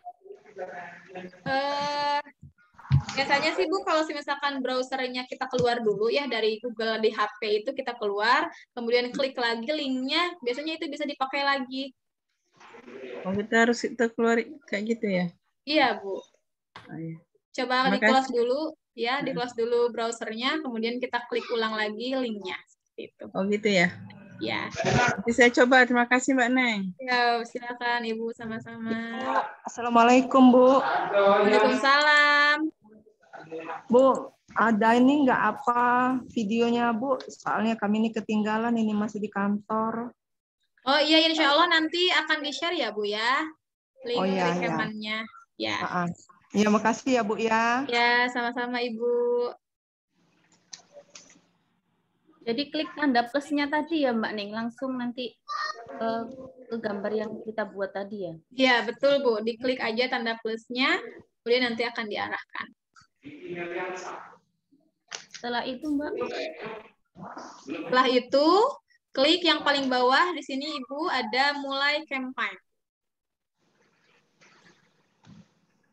Biasanya sih Bu, kalau misalkan browsernya kita keluar dulu ya dari Google di HP itu kita keluar, kemudian klik lagi linknya, biasanya itu bisa dipakai lagi. Oh, kita keluar kayak gitu ya? Iya Bu. Oh, iya. Coba di close dulu, ya, di close dulu browsernya, kemudian kita klik ulang lagi linknya. Gitu. Oh gitu ya? Ya. Nanti saya coba. Terima kasih Mbak Neng. Ya, silakan Ibu, sama-sama. Assalamualaikum Bu. Waalaikumsalam. Bu, ada ini nggak apa videonya Bu? Soalnya kami ini ketinggalan, ini masih di kantor. Oh iya, insya Allah nanti akan di-share ya Bu ya, link rekamannya. Ya. Ya, makasih ya Bu ya. Ya, sama-sama Ibu. Jadi klik tanda plusnya tadi ya Mbak Ning, langsung nanti ke gambar yang kita buat tadi ya? Iya, betul Bu. Diklik aja tanda plusnya, kemudian nanti akan diarahkan. Setelah itu Mbak? Setelah itu, klik yang paling bawah di sini Ibu ada mulai campaign.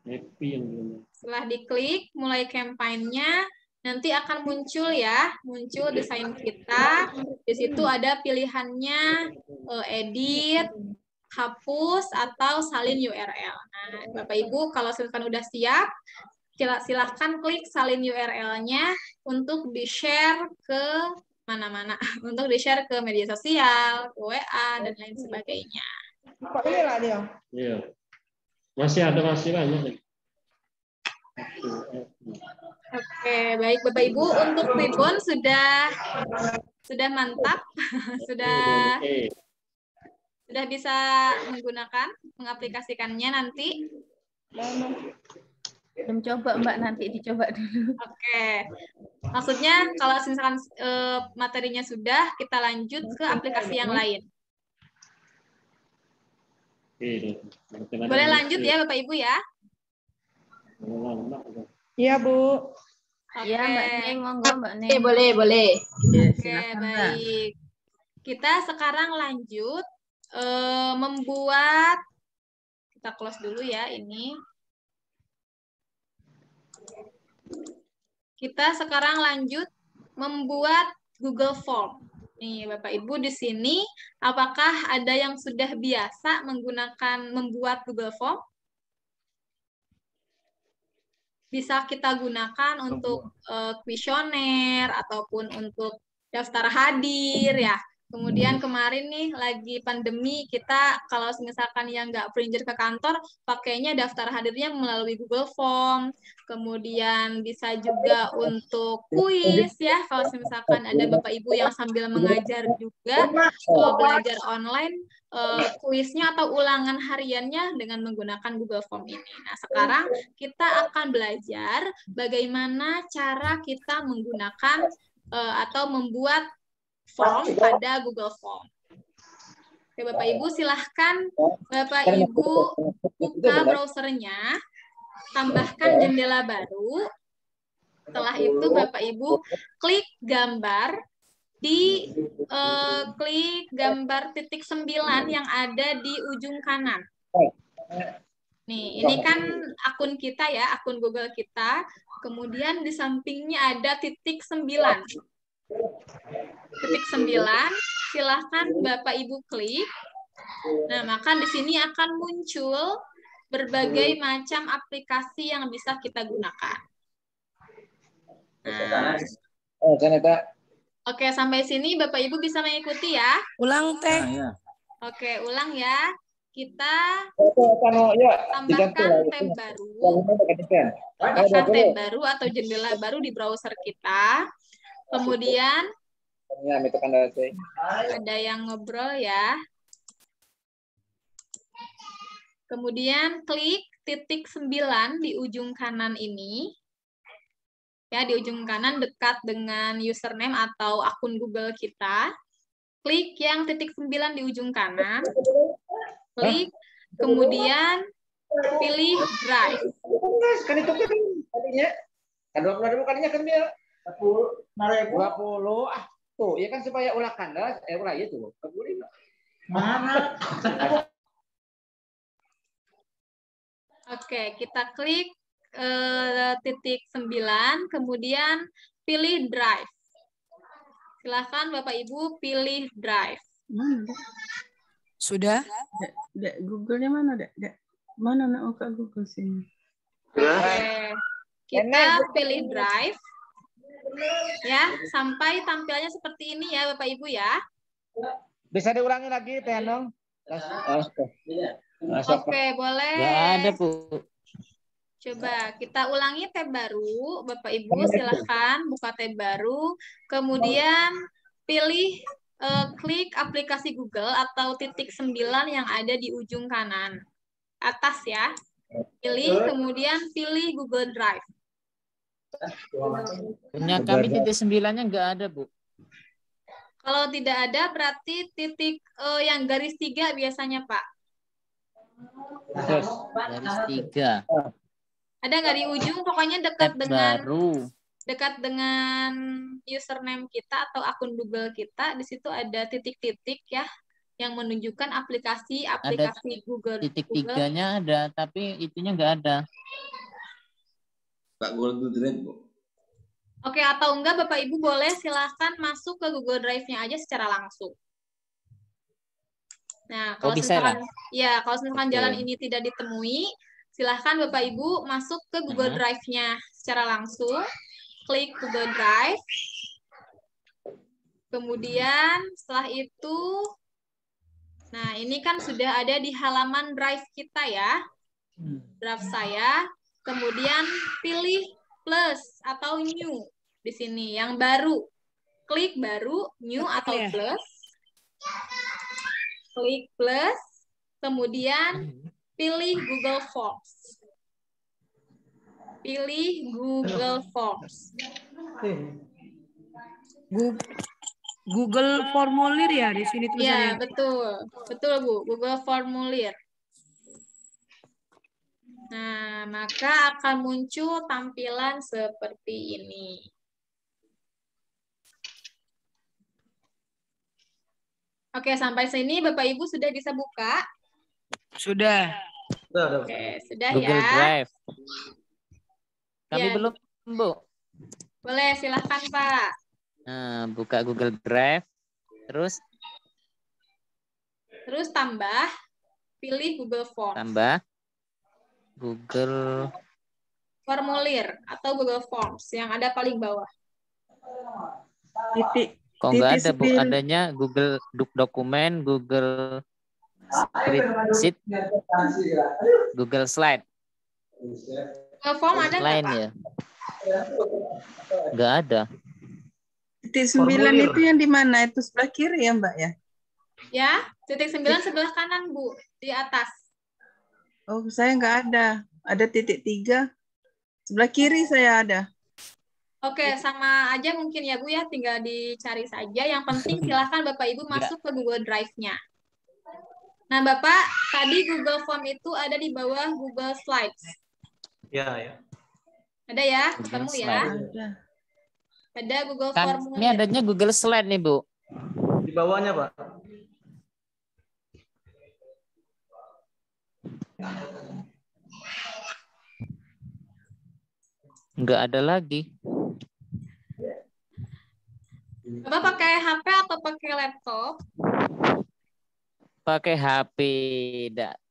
Setelah diklik, mulai kampanye-nya, nanti akan muncul ya, muncul desain kita. Di situ ada pilihannya edit, hapus, atau salin URL. Nah, Bapak Ibu, kalau misalkan udah siap, silahkan klik salin URL-nya untuk di-share ke mana-mana, untuk di-share ke media sosial, ke WA, dan lain sebagainya. Iya. Masih banyak. Oke, baik Bapak Ibu, untuk ribbon sudah mantap, sudah bisa menggunakan, mengaplikasikannya nanti. Belum coba Mbak, nanti dicoba dulu. Oke, maksudnya kalau misalkan materinya sudah, kita lanjut ke aplikasi yang lain. Boleh lanjut ya Bapak Ibu ya? Iya, Bu. Iya, Mbak Neng, monggo Mbak Neng. Boleh. Oke, baik. Kita sekarang lanjut membuat, kita close dulu ya ini. Kita sekarang lanjut membuat Google Form. Nih, Bapak Ibu di sini, apakah ada yang sudah biasa membuat Google Form? Bisa kita gunakan untuk kuesioner ataupun untuk daftar hadir ya. Kemudian kemarin nih lagi pandemi, kita kalau misalkan yang nggak printer ke kantor, pakainya daftar hadirnya melalui Google Form. Kemudian bisa juga untuk kuis ya, kalau misalkan ada Bapak Ibu yang sambil mengajar juga, belajar online, kuisnya atau ulangan hariannya dengan menggunakan Google Form ini. Nah, sekarang kita akan belajar bagaimana cara kita menggunakan atau membuat form pada Google Form. Oke, Bapak Ibu silahkan Bapak Ibu buka browsernya, tambahkan jendela baru. Setelah itu Bapak Ibu klik gambar di klik gambar titik 9 yang ada di ujung kanan. Nih, ini kan akun kita ya, akun Google kita. Kemudian di sampingnya ada titik 9. Titik 9, silahkan Bapak Ibu klik. Nah, maka di sini akan muncul berbagai macam aplikasi yang bisa kita gunakan. Nah, oke, sampai sini Bapak Ibu bisa mengikuti ya. Ulang teh. Oke, ulang ya. Kita tambahkan tab baru. Tambahkan tab baru atau jendela baru di browser kita. Kemudian ada yang ngobrol ya. Kemudian klik titik 9 di ujung kanan ini. Ya, di ujung kanan dekat dengan username atau akun Google kita. Klik yang titik 9 di ujung kanan. Klik, kemudian pilih Drive. Kan itu kan tadinya kan 20.000 kalinya kan dia 20. Ah, tuh, ya kan supaya ulah kandas, ulah itu. Mana? Oke, kita klik titik 9, kemudian pilih Drive. Silakan Bapak Ibu pilih Drive. Sudah? Google-nya mana, Dek? Mana nak buka Google sini? Oke. Kita pilih Drive. Ya, sampai tampilannya seperti ini ya Bapak Ibu ya. Bisa diulangi lagi, Teh Anong? Oke, boleh. Nggak ada, Bu. Coba kita ulangi tab baru. Bapak Ibu silahkan buka tab baru. Kemudian pilih klik aplikasi Google atau titik 9 yang ada di ujung kanan. Atas ya. Pilih, kemudian pilih Google Drive. Punya kami titik 9-nya nggak ada, Bu. Kalau tidak ada, berarti titik yang garis 3 biasanya, Pak. Garis 3. Ada nggak di ujung? Pokoknya dekat dengan username kita atau akun Google kita. Di situ ada titik-titik ya. yang menunjukkan Ada aplikasi Google. titik tiganya ada, tapi itunya nggak ada. Pak Google Drive, Bu. Oke, atau enggak Bapak Ibu boleh silahkan masuk ke Google Drive-nya aja secara langsung. Nah, kalau bisa misalkan lah. kalau misalkan Oke. jalan ini tidak ditemui, silahkan Bapak Ibu masuk ke Google Drive-nya secara langsung. Klik Google Drive. Kemudian setelah itu, nah ini kan sudah ada di halaman Drive kita ya. Drive saya. Kemudian pilih plus atau new di sini yang baru. Klik baru, new atau plus. Klik plus, kemudian pilih Google Forms. Pilih Google Forms. Google formulir ya di sini Ya, tulisannya. betul. Betul, Bu. Google formulir. Nah, maka akan muncul tampilan seperti ini. Oke, sampai sini Bapak Ibu sudah bisa buka? Sudah. Oke, sudah Google ya. Drive. Kami Ya. belum, Bu. Boleh, silahkan Pak. Nah, buka Google Drive. Terus tambah, pilih Google Forms. tambah Google Formulir atau Google Forms yang ada paling bawah. Kok nggak ada, Bu? Adanya Google Dokumen, Google Spreadsheet, Google Slide. Google Form ada nggak, Lain Pak? ya? Nggak ada. Titik 9 itu yang di mana? Itu sebelah kiri ya, Mbak ya? Ya, titik 9 sebelah kanan, Bu, di atas. Oh, saya nggak ada. Ada titik 3. Sebelah kiri saya ada. Oke, sama aja mungkin ya, Bu ya, tinggal dicari saja. Yang penting silahkan Bapak Ibu masuk ke Google Drive-nya. Nah, Bapak, tadi Google Form itu ada di bawah Google Slides. Ya. Ada ya? Ketemu ya? Ada. Ada Google Kan Form. ini adanya Google Slide nih, Bu. Di bawahnya, Pak. Nggak ada lagi. Bapak pakai HP atau pakai laptop? Pakai HP.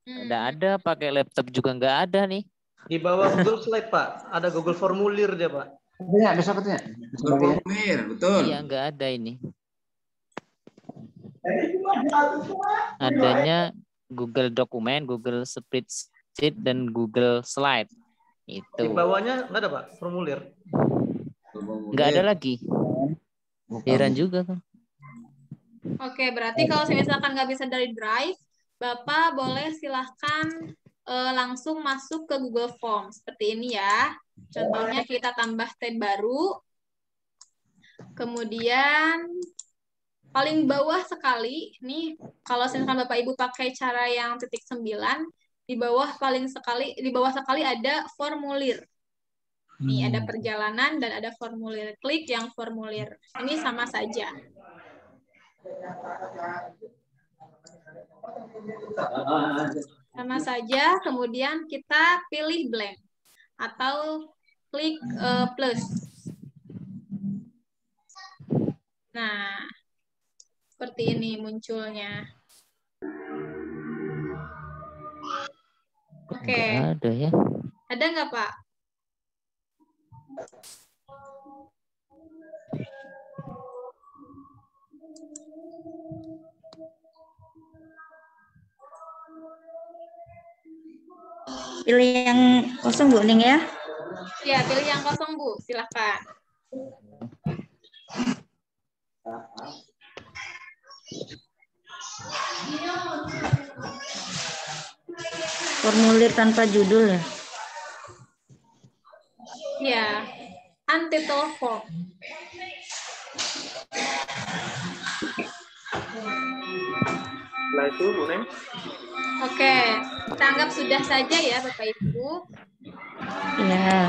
Nggak ada. Pakai laptop juga nggak ada nih. Di bawah Google Slide, Pak. Ada Google Formulir dia, Pak. Bisa katanya. Google Formulir, betul. Iya, nggak ada ini. Adanya Google Dokumen, Google Spreadsheet, dan Google Slide. Itu. Di bawahnya nggak ada, Pak, formulir. Nggak ada lagi. Heran juga kan. Oke, berarti kalau misalkan nggak bisa dari Drive, Bapak boleh silahkan langsung masuk ke Google Form. Seperti ini ya. Contohnya kita tambah tab baru. Kemudian paling bawah sekali, nih kalau misalkan Bapak Ibu pakai cara yang titik 9, di bawah sekali ada formulir. Nih ada perjalanan dan ada formulir. Klik yang formulir. Ini sama saja. Sama saja, kemudian kita pilih blank atau klik plus. Nah, seperti ini munculnya. Oke. Nggak ada ya. Ada nggak, Pak? Pilih yang kosong, Bu Ning ya. Ya, pilih yang kosong, Bu. Silakan. Formulir tanpa judul ya. Ya, untitled form. Nah itu, Bu Neng. Oke, kita anggap sudah saja ya, Bapak Ibu. Ya.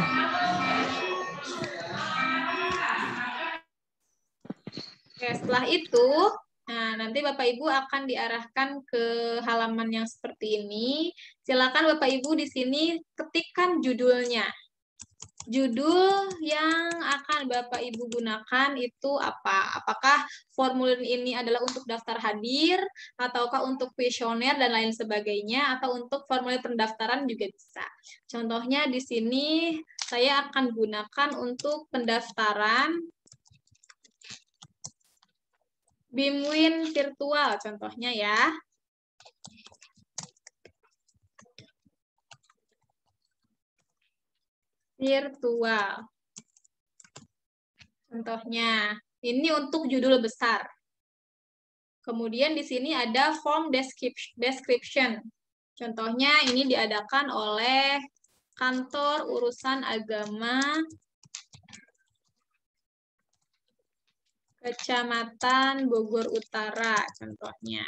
Oke, setelah itu Nah, nanti Bapak Ibu akan diarahkan ke halaman yang seperti ini. Silakan Bapak Ibu di sini ketikkan judulnya. Judul yang akan Bapak Ibu gunakan itu apa? Apakah formulir ini adalah untuk daftar hadir, ataukah untuk kuesioner dan lain sebagainya, atau untuk formulir pendaftaran juga bisa. Contohnya di sini saya akan gunakan untuk pendaftaran BIMWIN virtual contohnya ya. Virtual. Contohnya, ini untuk judul besar. Kemudian di sini ada form description. Contohnya ini diadakan oleh Kantor Urusan Agama Kecamatan Bogor Utara, contohnya.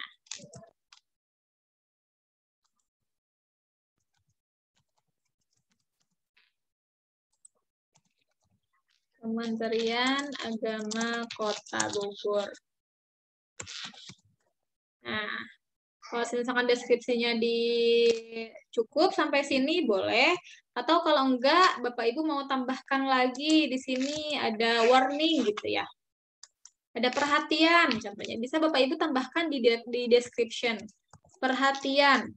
Kementerian Agama Kota Bogor. Nah, kalau misalkan deskripsinya cukup sampai sini boleh, atau kalau enggak Bapak Ibu mau tambahkan lagi di sini ada warning gitu ya. Ada perhatian contohnya, bisa Bapak Ibu tambahkan di description. Perhatian.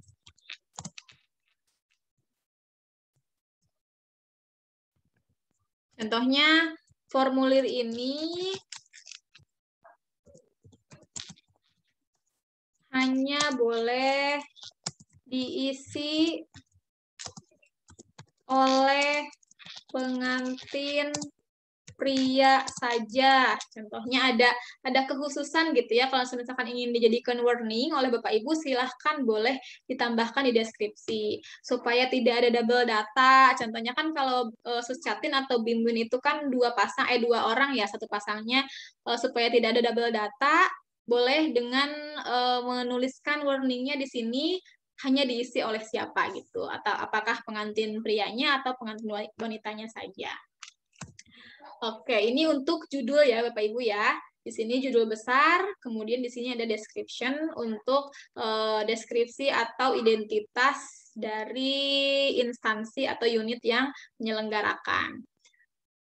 Contohnya formulir ini hanya boleh diisi oleh pengantin pria saja. Contohnya ada kekhususan gitu ya. Kalau misalkan ingin dijadikan warning oleh Bapak Ibu, silahkan boleh ditambahkan di deskripsi supaya tidak ada double data. Contohnya kan kalau Suscatin atau BIMWIN itu kan dua orang ya, satu pasangnya, supaya tidak ada double data, boleh dengan menuliskan warningnya di sini hanya diisi oleh siapa gitu, atau apakah pengantin prianya atau pengantin wanitanya saja. Oke, ini untuk judul ya Bapak Ibu ya. Di sini judul besar, kemudian di sini ada description untuk deskripsi atau identitas dari instansi atau unit yang menyelenggarakan.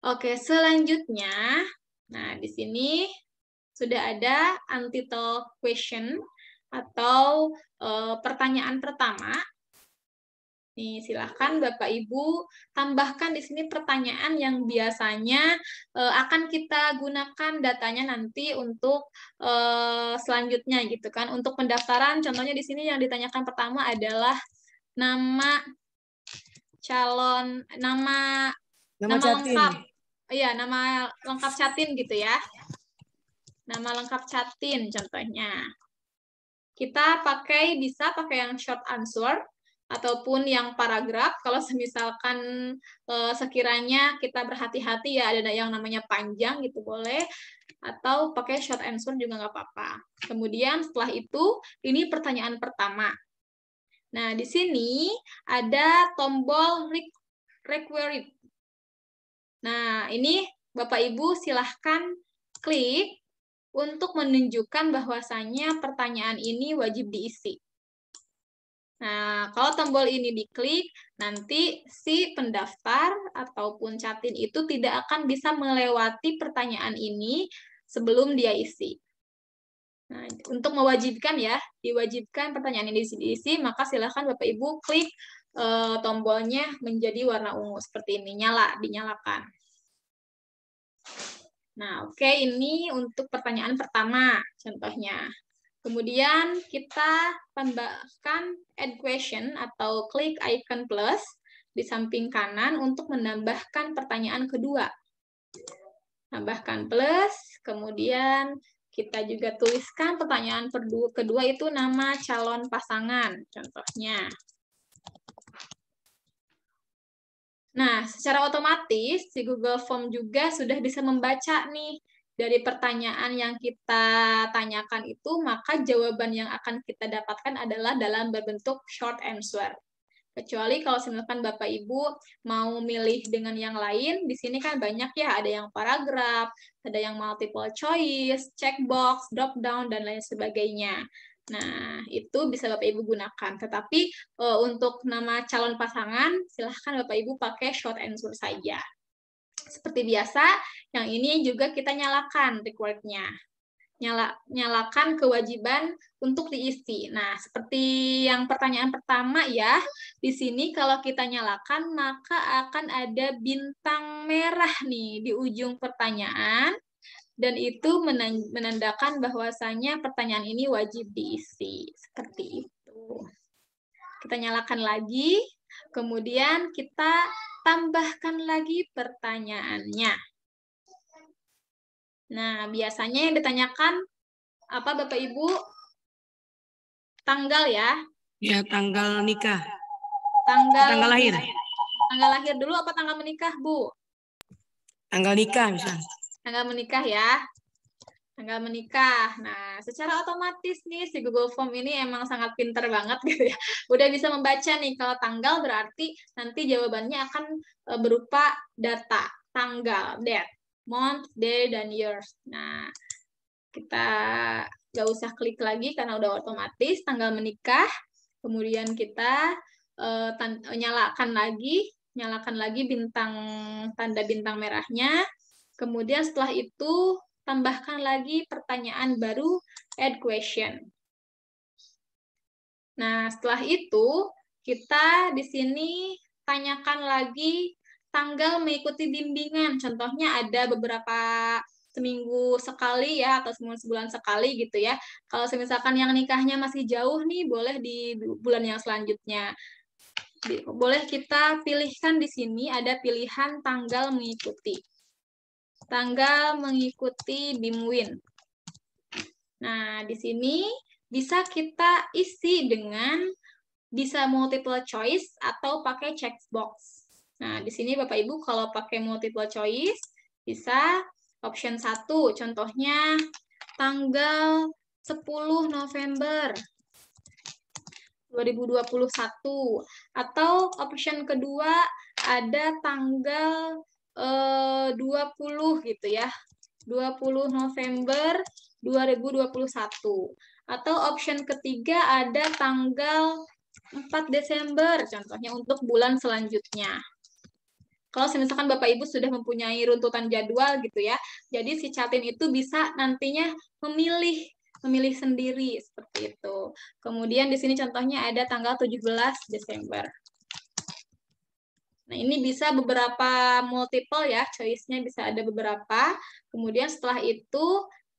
Oke, selanjutnya, nah di sini sudah ada untitled question atau pertanyaan pertama. Nih, silahkan Bapak Ibu tambahkan di sini pertanyaan yang biasanya akan kita gunakan datanya nanti untuk selanjutnya gitu kan. Untuk pendaftaran, contohnya di sini yang ditanyakan pertama adalah nama calon, nama lengkap. Iya, nama lengkap Catin gitu ya. Nama lengkap Catin contohnya. Kita bisa pakai yang short answer ataupun yang paragraf. Kalau misalkan sekiranya kita berhati-hati ya, ada yang namanya panjang gitu boleh, atau pakai short answer juga nggak apa-apa. Kemudian setelah itu, ini pertanyaan pertama. Nah, di sini ada tombol required. Nah, ini Bapak Ibu silahkan klik untuk menunjukkan bahwasannya pertanyaan ini wajib diisi. Nah, kalau tombol ini diklik, nanti si pendaftar ataupun Catin itu tidak akan bisa melewati pertanyaan ini sebelum dia isi. Nah, untuk mewajibkan ya, diwajibkan pertanyaan ini diisi, maka silakan Bapak Ibu klik tombolnya menjadi warna ungu seperti ini, dinyalakan. Nah, oke, ini untuk pertanyaan pertama contohnya. Kemudian kita tambahkan add question atau klik icon plus di samping kanan untuk menambahkan pertanyaan kedua. Tambahkan plus, kemudian kita juga tuliskan pertanyaan kedua itu nama calon pasangan, contohnya. Nah, secara otomatis si Google Form juga sudah bisa membaca nih dari pertanyaan yang kita tanyakan itu, maka jawaban yang akan kita dapatkan adalah dalam berbentuk short answer. Kecuali kalau misalkan Bapak Ibu mau milih dengan yang lain, di sini kan banyak ya, ada yang paragraf, ada yang multiple choice, checkbox, drop down, dan lain sebagainya. Nah, itu bisa Bapak Ibu gunakan. Tetapi untuk nama calon pasangan, silahkan Bapak Ibu pakai short answer saja. Seperti biasa, yang ini juga kita nyalakan record-nya. Nyalakan kewajiban untuk diisi. Nah, seperti yang pertanyaan pertama ya, di sini kalau kita nyalakan, maka akan ada bintang merah nih di ujung pertanyaan, dan itu menandakan bahwasanya pertanyaan ini wajib diisi. Seperti itu. Kita nyalakan lagi, kemudian kita tambahkan lagi pertanyaannya. Nah, biasanya yang ditanyakan apa Bapak Ibu? Tanggal ya? Ya, tanggal nikah. Tanggal lahir. Tanggal lahir dulu apa tanggal menikah, Bu? Tanggal nikah misal. Tanggal menikah ya. Tanggal menikah. Nah, secara otomatis nih si Google Form ini emang sangat pinter banget gitu ya. Udah bisa membaca nih kalau tanggal berarti nanti jawabannya akan berupa data, tanggal, date, month, day, dan years. Nah, kita nggak usah klik lagi karena udah otomatis tanggal menikah. Kemudian kita nyalakan lagi tanda bintang merahnya. Kemudian setelah itu tambahkan lagi pertanyaan baru, add question. Nah, setelah itu kita di sini tanyakan lagi tanggal mengikuti bimbingan. Contohnya ada beberapa seminggu sekali ya, atau sebulan sekali gitu ya. Kalau misalkan yang nikahnya masih jauh nih, boleh di bulan yang selanjutnya. Boleh kita pilihkan di sini, ada pilihan tanggal mengikuti. Tanggal mengikuti BIMWIN. Nah, di sini bisa kita isi dengan bisa multiple choice atau pakai checkbox. Nah, di sini Bapak Ibu kalau pakai multiple choice bisa option 1, contohnya tanggal 10 November 2021. Atau option kedua ada tanggal 20 gitu ya. 20 November 2021. Atau option ketiga ada tanggal 4 Desember, contohnya untuk bulan selanjutnya. Kalau misalkan Bapak Ibu sudah mempunyai runtutan jadwal gitu ya, jadi si Catin itu bisa nantinya memilih sendiri seperti itu. Kemudian di sini contohnya ada tanggal 17 Desember. Nah, ini bisa beberapa multiple ya, choice-nya bisa ada beberapa. Kemudian setelah itu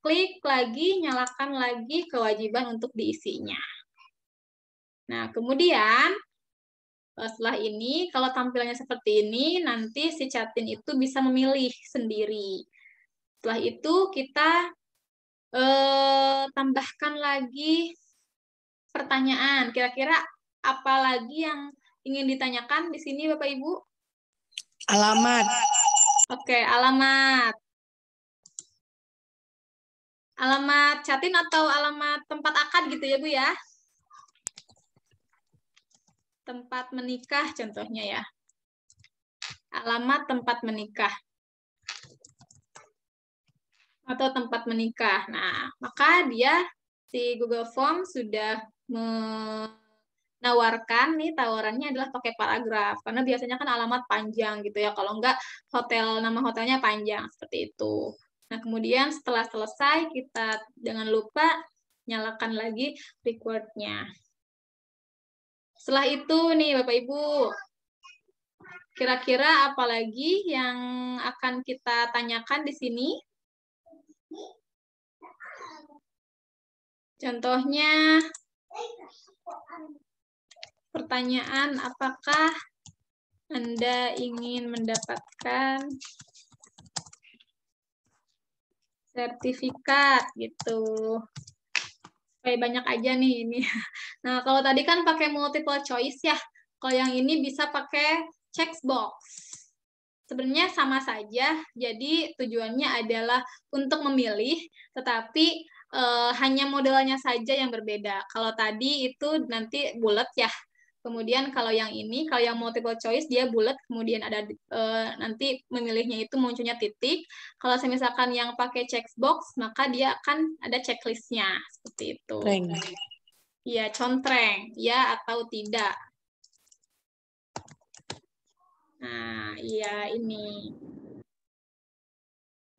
klik lagi, nyalakan lagi kewajiban untuk diisinya. Nah, kemudian setelah ini, kalau tampilannya seperti ini, nanti si Catin itu bisa memilih sendiri. Setelah itu, kita tambahkan lagi pertanyaan. Kira-kira apa lagi yang ingin ditanyakan di sini, Bapak Ibu? Alamat. Oke, alamat. Alamat Catin atau alamat tempat akad gitu ya, Bu ya? Tempat menikah contohnya ya. Alamat tempat menikah. Atau tempat menikah. Nah, maka dia si Google Form sudah menawarkan nih tawarannya adalah pakai paragraf karena biasanya kan alamat panjang gitu ya. Kalau enggak nama hotelnya panjang seperti itu. Nah, kemudian setelah selesai kita jangan lupa nyalakan lagi record-nya. Setelah itu nih Bapak Ibu, kira-kira apa lagi yang akan kita tanyakan di sini? Contohnya, pertanyaan apakah Anda ingin mendapatkan sertifikat gitu. Kayak banyak aja nih ini. Nah, kalau tadi kan pakai multiple choice ya. Kalau yang ini bisa pakai checkbox. Sebenarnya sama saja. Jadi tujuannya adalah untuk memilih, tetapi hanya modelnya saja yang berbeda. Kalau tadi itu nanti bulat ya. Kemudian kalau yang ini, kalau yang multiple choice dia bulat, kemudian ada nanti memilihnya itu munculnya titik. Kalau misalkan yang pakai checkbox, maka dia akan ada checklistnya seperti itu. Iya, contreng, ya atau tidak. Nah, iya ini.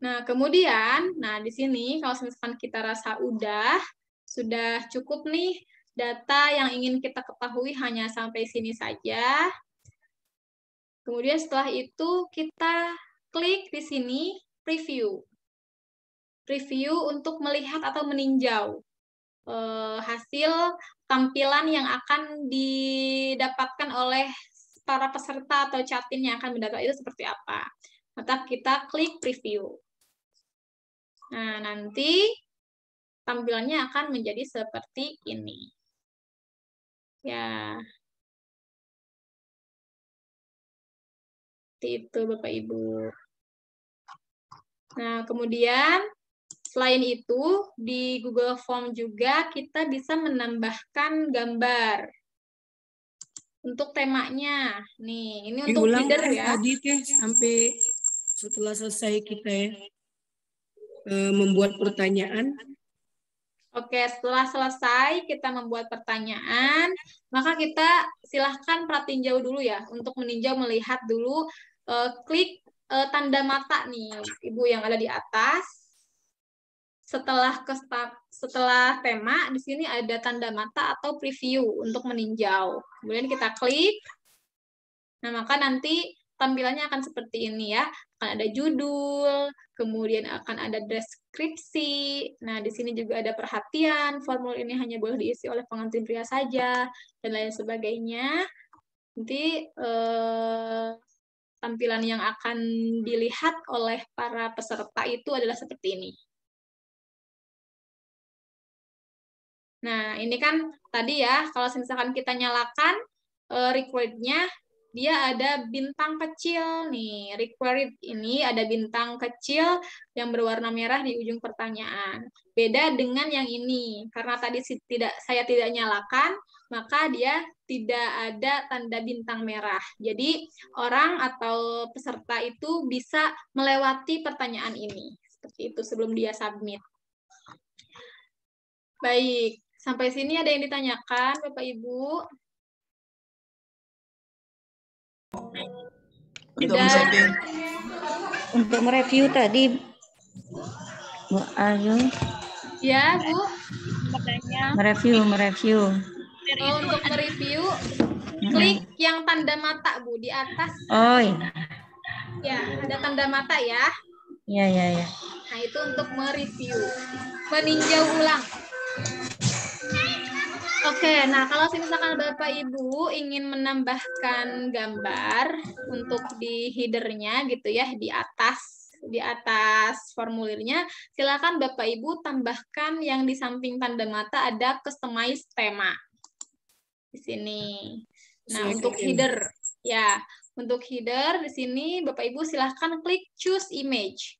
Nah, kemudian, di sini kalau misalkan kita rasa sudah cukup nih data yang ingin kita ketahui hanya sampai sini saja. Kemudian setelah itu kita klik di sini preview. Preview untuk melihat atau meninjau hasil tampilan yang akan didapatkan oleh para peserta atau chatin yang akan mendapatkan itu seperti apa. Maka kita klik preview. Nah, nanti tampilannya akan menjadi seperti ini. Ya. Seperti itu, Bapak Ibu. Nah, kemudian selain itu, di Google Form juga kita bisa menambahkan gambar untuk temanya. Nih, ini untuk Diulang header ya. tadi teh sampai setelah selesai kita ya, membuat pertanyaan. Oke, setelah selesai kita membuat pertanyaan, maka kita silahkan pratinjau dulu ya, untuk meninjau, melihat dulu, klik tanda mata nih, Ibu yang ada di atas. Setelah tema, di sini ada tanda mata atau preview untuk meninjau. Kemudian kita klik, nah maka nanti tampilannya akan seperti ini ya, akan ada judul, kemudian akan ada deskripsi. Nah, di sini juga ada perhatian, formulir ini hanya boleh diisi oleh pengantin pria saja, dan lain sebagainya. Nanti tampilan yang akan dilihat oleh para peserta itu adalah seperti ini. Nah, ini kan tadi ya, kalau misalkan kita nyalakan required-nya, dia ada bintang kecil nih. Required ini ada bintang kecil yang berwarna merah di ujung pertanyaan. Beda dengan yang ini. Karena tadi saya tidak nyalakan, maka dia tidak ada tanda bintang merah. Jadi orang atau peserta itu bisa melewati pertanyaan ini. Seperti itu sebelum dia submit. Baik, sampai sini ada yang ditanyakan, Bapak Ibu? Untuk mereview tadi, Bu Ayu. Ya, Bu. Mereview. Oh, untuk mereview, klik yang tanda mata, Bu, di atas. Oh, iya. Ya, ada tanda mata ya. Iya. Nah, itu untuk mereview. Meninjau ulang. Oke, nah kalau misalkan Bapak Ibu ingin menambahkan gambar untuk di header-nya gitu ya, di atas formulirnya, silakan Bapak Ibu tambahkan yang di samping tanda mata ada customize tema. Di sini. Nah, untuk header ya, untuk header di sini Bapak Ibu silahkan klik choose image.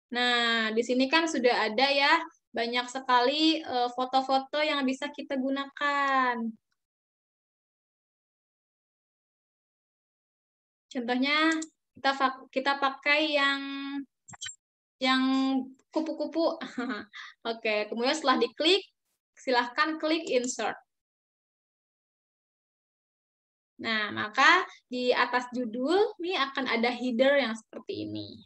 Nah, di sini kan sudah ada ya banyak sekali foto-foto yang bisa kita gunakan. Contohnya kita pakai yang kupu-kupu. Oke, kemudian setelah diklik, silahkan klik insert. Nah, maka di atas judul ini akan ada header yang seperti ini.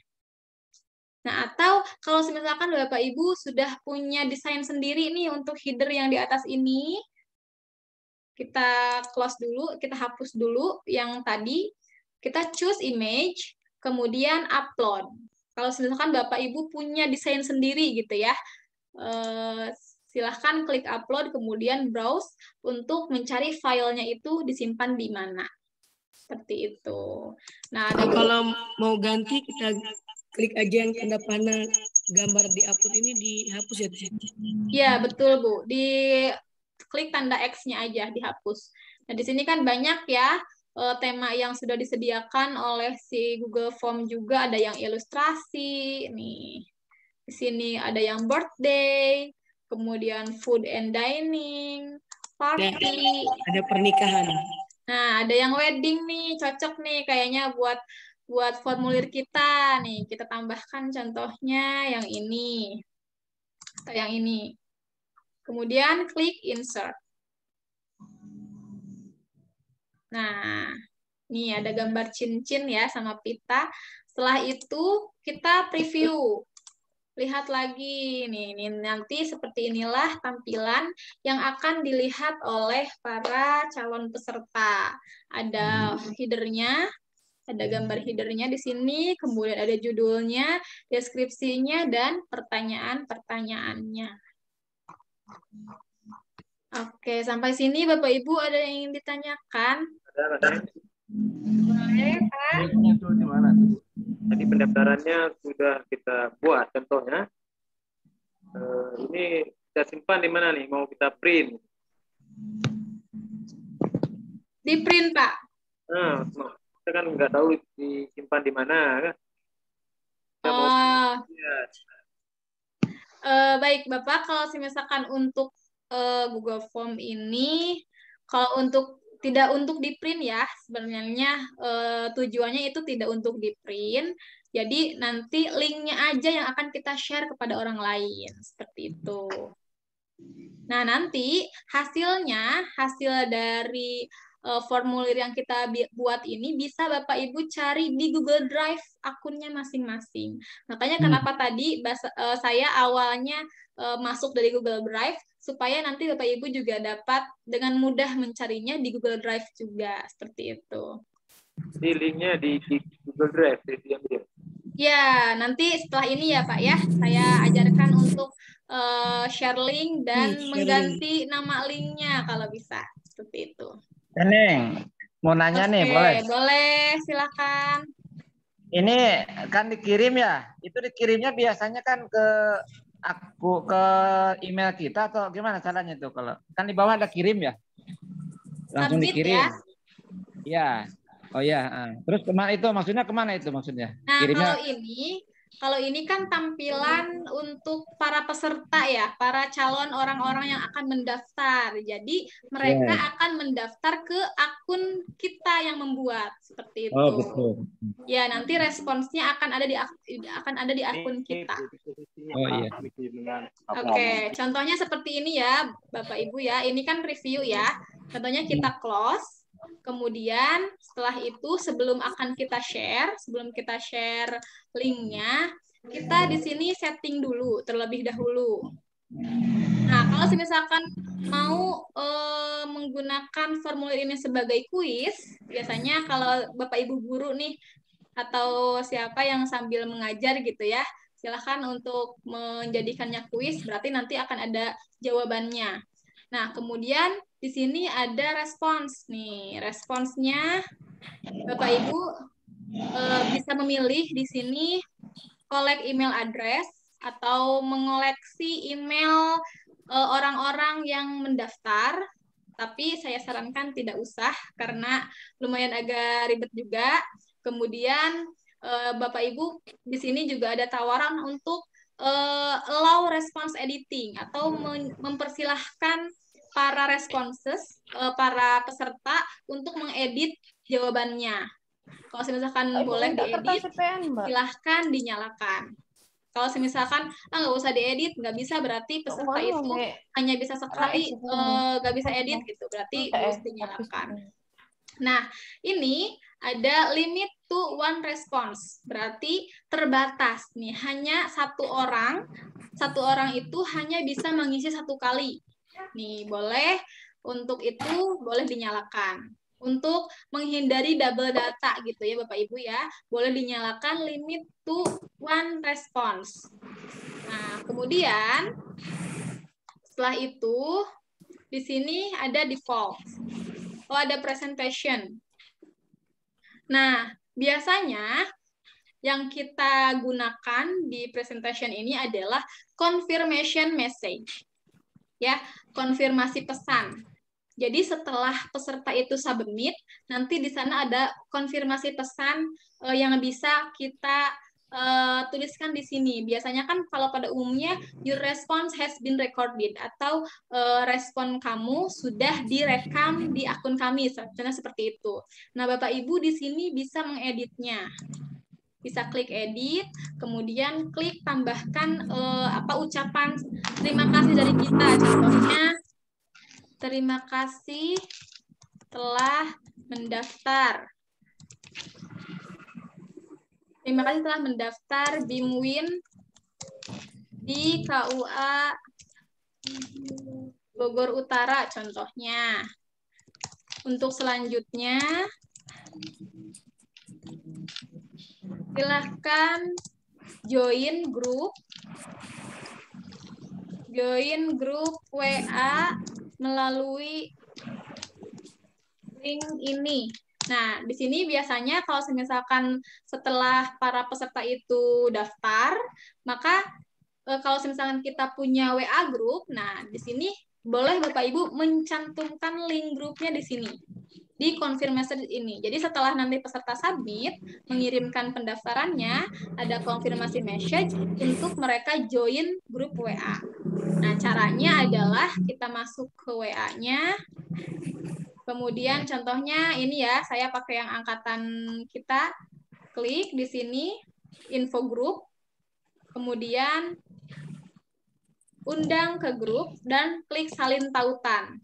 Nah, atau kalau misalkan Bapak Ibu sudah punya desain sendiri nih untuk header yang di atas ini, kita close dulu, kita hapus dulu yang tadi, kita choose image, kemudian upload. Kalau misalkan Bapak Ibu punya desain sendiri gitu ya, silahkan klik upload, kemudian browse untuk mencari filenya itu disimpan di mana. Seperti itu. Nah, kalau mau ganti kita klik aja yang tanda panah gambar di upload ini dihapus ya? Iya, betul Bu. Di klik tanda X-nya aja dihapus. Nah, di sini kan banyak ya tema yang sudah disediakan oleh si Google Form juga, ada yang ilustrasi nih. Di sini ada yang birthday, kemudian food and dining, party. Ada pernikahan. Nah, ada yang wedding nih, cocok nih kayaknya buat formulir kita nih. Kita tambahkan contohnya yang ini atau yang ini. Kemudian klik insert. Nah, ini ada gambar cincin ya sama pita. Setelah itu kita preview. Lihat lagi nih, nanti seperti inilah tampilan yang akan dilihat oleh para calon peserta. Ada headernya, ada gambar headernya di sini, kemudian ada judulnya, deskripsinya, dan pertanyaan-pertanyaannya. Oke, sampai sini Bapak Ibu ada yang ingin ditanyakan? Boleh, Pak. Itu di mana tuh? Tadi pendaftarannya sudah kita buat contohnya. Ini kita simpan di mana nih? Mau kita print? Di print, Pak. Nah, kita kan nggak tahu disimpan di mana kan? Baik, Bapak. Kalau misalkan untuk Google Form ini, kalau tidak untuk di print ya, sebenarnya tujuannya itu tidak untuk di print. Jadi nanti linknya aja yang akan kita share kepada orang lain, seperti itu. Nah, nanti hasil dari formulir yang kita buat ini bisa Bapak Ibu cari di Google Drive akunnya masing-masing. Makanya kenapa tadi saya awalnya masuk dari Google Drive, supaya nanti Bapak Ibu juga dapat dengan mudah mencarinya di Google Drive juga, seperti itu. Di linknya di Google Drive, diambil. Ya, nanti setelah ini ya Pak ya, saya ajarkan untuk share link dan mengganti nama linknya kalau bisa, seperti itu. Neng, mau nanya nih, boleh? Boleh, silakan. Ini kan dikirim ya, itu dikirimnya biasanya kan ke email kita atau gimana caranya tuh? Kalau kan di bawah ada kirim ya, langsung Submit dikirim. Ya. Ya, oh ya. Terus kemana itu? Maksudnya kemana itu maksudnya? Nah, Kirimnya? kalau ini kan tampilan untuk para peserta ya, para calon orang-orang yang akan mendaftar. Jadi mereka akan mendaftar ke akun kita yang membuat, seperti itu. Oh, betul. Ya, nanti responsnya akan ada di akun kita. Oh iya. Oke, contohnya seperti ini ya, Bapak Ibu ya. Ini kan review ya. Contohnya kita close. Kemudian setelah itu sebelum kita share linknya, kita di sini setting dulu terlebih dahulu. Nah, kalau misalkan mau menggunakan formulir ini sebagai kuis, biasanya kalau Bapak Ibu guru nih atau siapa yang sambil mengajar gitu ya, silahkan untuk menjadikannya kuis, berarti nanti akan ada jawabannya. Nah, kemudian di sini ada respons nih. Responsnya Bapak Ibu bisa memilih di sini collect email address atau mengoleksi email orang-orang yang mendaftar. Tapi saya sarankan tidak usah karena lumayan agak ribet juga. Kemudian Bapak Ibu di sini juga ada tawaran untuk allow response editing atau mempersilahkan para para peserta untuk mengedit jawabannya. Kalau misalkan boleh diedit, silahkan dinyalakan. Kalau misalkan nggak usah diedit, nggak bisa, berarti peserta itu hanya bisa sekali, nggak bisa edit gitu, berarti harus dinyalakan. Nah, ini ada limit to one response, berarti terbatas nih, hanya satu orang itu hanya bisa mengisi satu kali. Nih, boleh untuk itu boleh dinyalakan. Untuk menghindari double data gitu ya Bapak Ibu ya, boleh dinyalakan limit to one response. Nah, kemudian setelah itu di sini ada default. Oh, ada presentation. Nah, biasanya yang kita gunakan di presentation ini adalah confirmation message. Ya, konfirmasi pesan. Jadi setelah peserta itu submit, nanti di sana ada konfirmasi pesan yang bisa kita tuliskan di sini. Biasanya kan kalau pada umumnya your response has been recorded atau respon kamu sudah direkam di akun kami, contohnya seperti itu. Nah, Bapak Ibu di sini bisa mengeditnya. Bisa klik edit, kemudian klik tambahkan ucapan terima kasih dari kita. Contohnya, terima kasih telah mendaftar. Terima kasih telah mendaftar BIMWIN di KUA Bogor Utara, contohnya. Untuk selanjutnya, silahkan join grup WA melalui link ini. Nah, di sini biasanya kalau misalkan setelah para peserta itu daftar, maka kalau misalkan kita punya WA grup, nah di sini boleh Bapak Ibu mencantumkan link grupnya di sini. Di confirmation ini. Jadi setelah nanti peserta submit, mengirimkan pendaftarannya, ada konfirmasi message untuk mereka join grup WA. Nah, caranya adalah kita masuk ke WA-nya, kemudian contohnya ini ya, saya pakai yang angkatan kita, klik di sini, info grup, kemudian undang ke grup, dan klik salin tautan.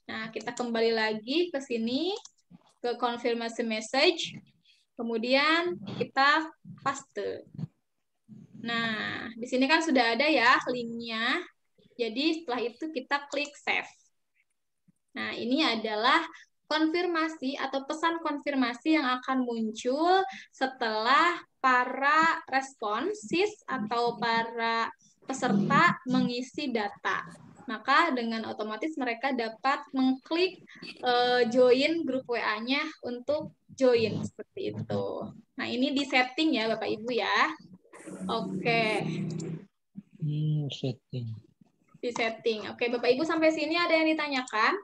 Nah, kita kembali lagi ke sini, ke confirmation message, kemudian kita paste. Nah, di sini kan sudah ada ya linknya, jadi setelah itu kita klik save. Nah, ini adalah konfirmasi atau pesan konfirmasi yang akan muncul setelah para responsis atau para peserta mengisi data. Maka dengan otomatis mereka dapat mengklik join grup WA-nya untuk join seperti itu. Nah, ini di setting ya Bapak Ibu ya. Oke. Setting. Di setting. Oke, Bapak Ibu sampai sini ada yang ditanyakan?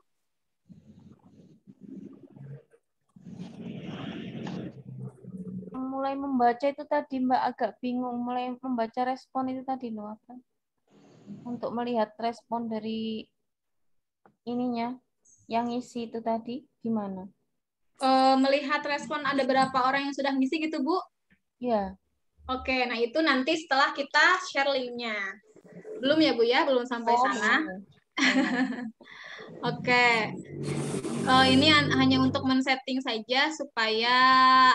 Mulai membaca itu tadi Mbak agak bingung. Mulai membaca respon itu tadi loh apa? Untuk melihat respon dari ininya yang isi itu tadi gimana? Melihat respon ada berapa orang yang sudah ngisi gitu Bu? Ya. Oke, nah itu nanti setelah kita share linknya. Belum ya Bu ya? Belum sampai sana. Oke. Ini hanya untuk men-setting saja supaya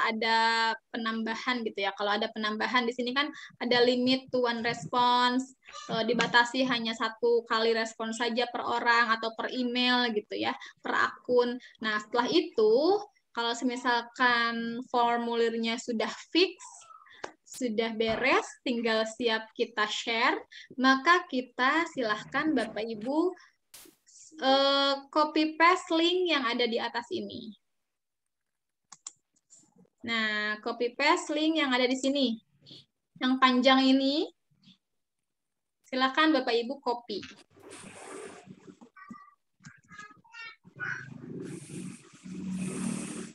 ada penambahan gitu ya. Kalau ada penambahan di sini kan ada limit to one response, dibatasi hanya 1 kali respon saja per orang atau per email gitu ya, per akun. Nah, setelah itu kalau misalkan formulirnya sudah fix, sudah beres, tinggal siap kita share, maka kita silahkan Bapak Ibu copy paste link yang ada di atas ini. Nah, copy paste link yang ada di sini. Yang panjang ini, silakan Bapak Ibu copy.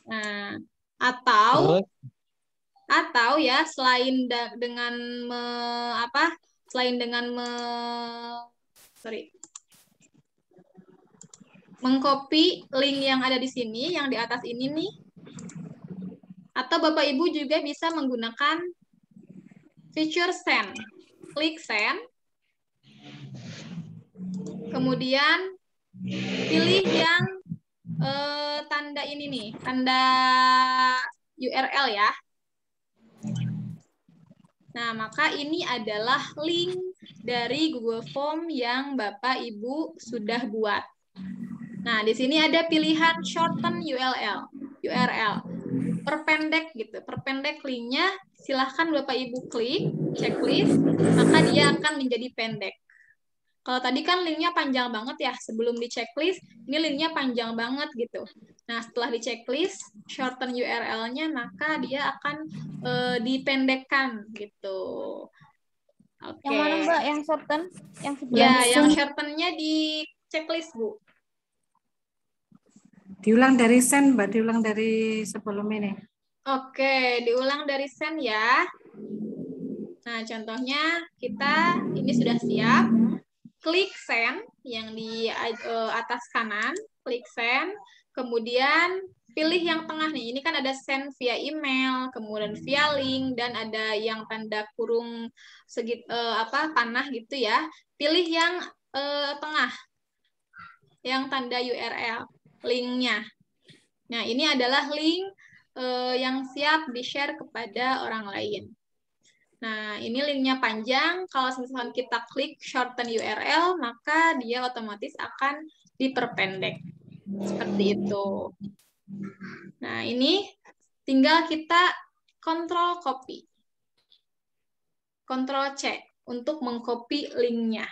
Nah, atau ya selain dengan mengcopy link yang ada di sini, yang di atas ini nih. Atau Bapak Ibu juga bisa menggunakan feature send. Klik send. Kemudian pilih yang tanda ini nih, tanda URL ya. Nah, maka ini adalah link dari Google Form yang Bapak Ibu sudah buat. Nah, di sini ada pilihan shorten URL. Perpendek gitu. Perpendek linknya, silahkan Bapak Ibu klik checklist, maka dia akan menjadi pendek. Kalau tadi kan linknya panjang banget ya, sebelum di checklist, ini linknya panjang banget gitu. Nah, setelah di checklist, shorten URL-nya, maka dia akan dipendekkan gitu. Oke. Yang mana Mbak? Yang shorten? Yang sebelah ya, yang shortennya di checklist, Bu. Diulang dari send, Mbak. Diulang dari sebelum ini. Oke, diulang dari send ya. Nah, contohnya kita ini sudah siap. Klik send yang di atas kanan, klik send. Kemudian pilih yang tengah nih. Ini kan ada send via email, kemudian via link, dan ada yang tanda kurung panah gitu ya. Pilih yang tengah, yang tanda URL, linknya. Nah, ini adalah link yang siap di-share kepada orang lain. Nah, ini linknya panjang. Kalau misalkan kita klik shorten URL, maka dia otomatis akan diperpendek. Seperti itu. Nah, ini tinggal kita kontrol copy. Kontrol C untuk mengcopy linknya.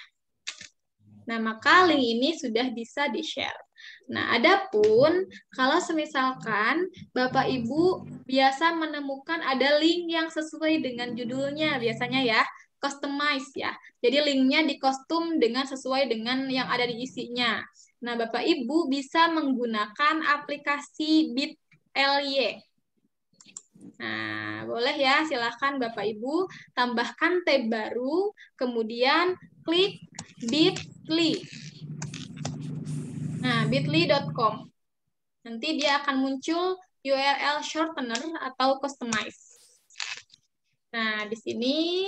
Nah, maka link ini sudah bisa di-share. Nah, adapun kalau semisalkan Bapak Ibu biasa menemukan ada link yang sesuai dengan judulnya, biasanya ya, customize ya. Jadi linknya dikostum dengan sesuai dengan yang ada di isinya. Nah, Bapak Ibu bisa menggunakan aplikasi Bit.ly. Nah, boleh ya, silahkan Bapak Ibu tambahkan tab baru, kemudian klik Bit.ly. Nah, bit.ly.com. Nanti dia akan muncul URL shortener atau customize. Nah, di sini.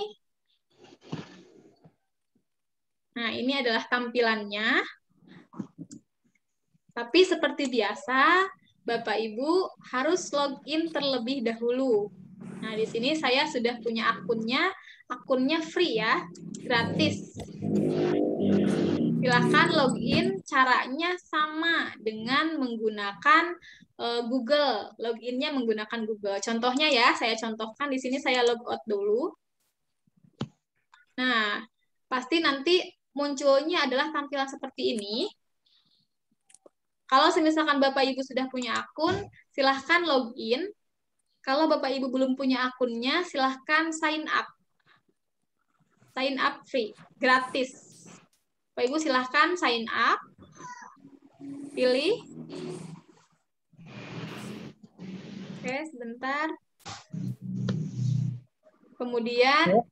Nah, ini adalah tampilannya. Tapi seperti biasa, Bapak Ibu harus login terlebih dahulu. Nah, di sini saya sudah punya akunnya free ya, gratis. Silahkan login, caranya sama dengan menggunakan Google. Loginnya menggunakan Google. Contohnya ya, saya contohkan di sini saya logout dulu. Nah, pasti nanti munculnya adalah tampilan seperti ini. Kalau misalkan Bapak Ibu sudah punya akun, silahkan login. Kalau Bapak Ibu belum punya akunnya, silahkan sign up. Sign up free, gratis. Bapak Ibu silahkan sign up, pilih. Oke, sebentar. Kemudian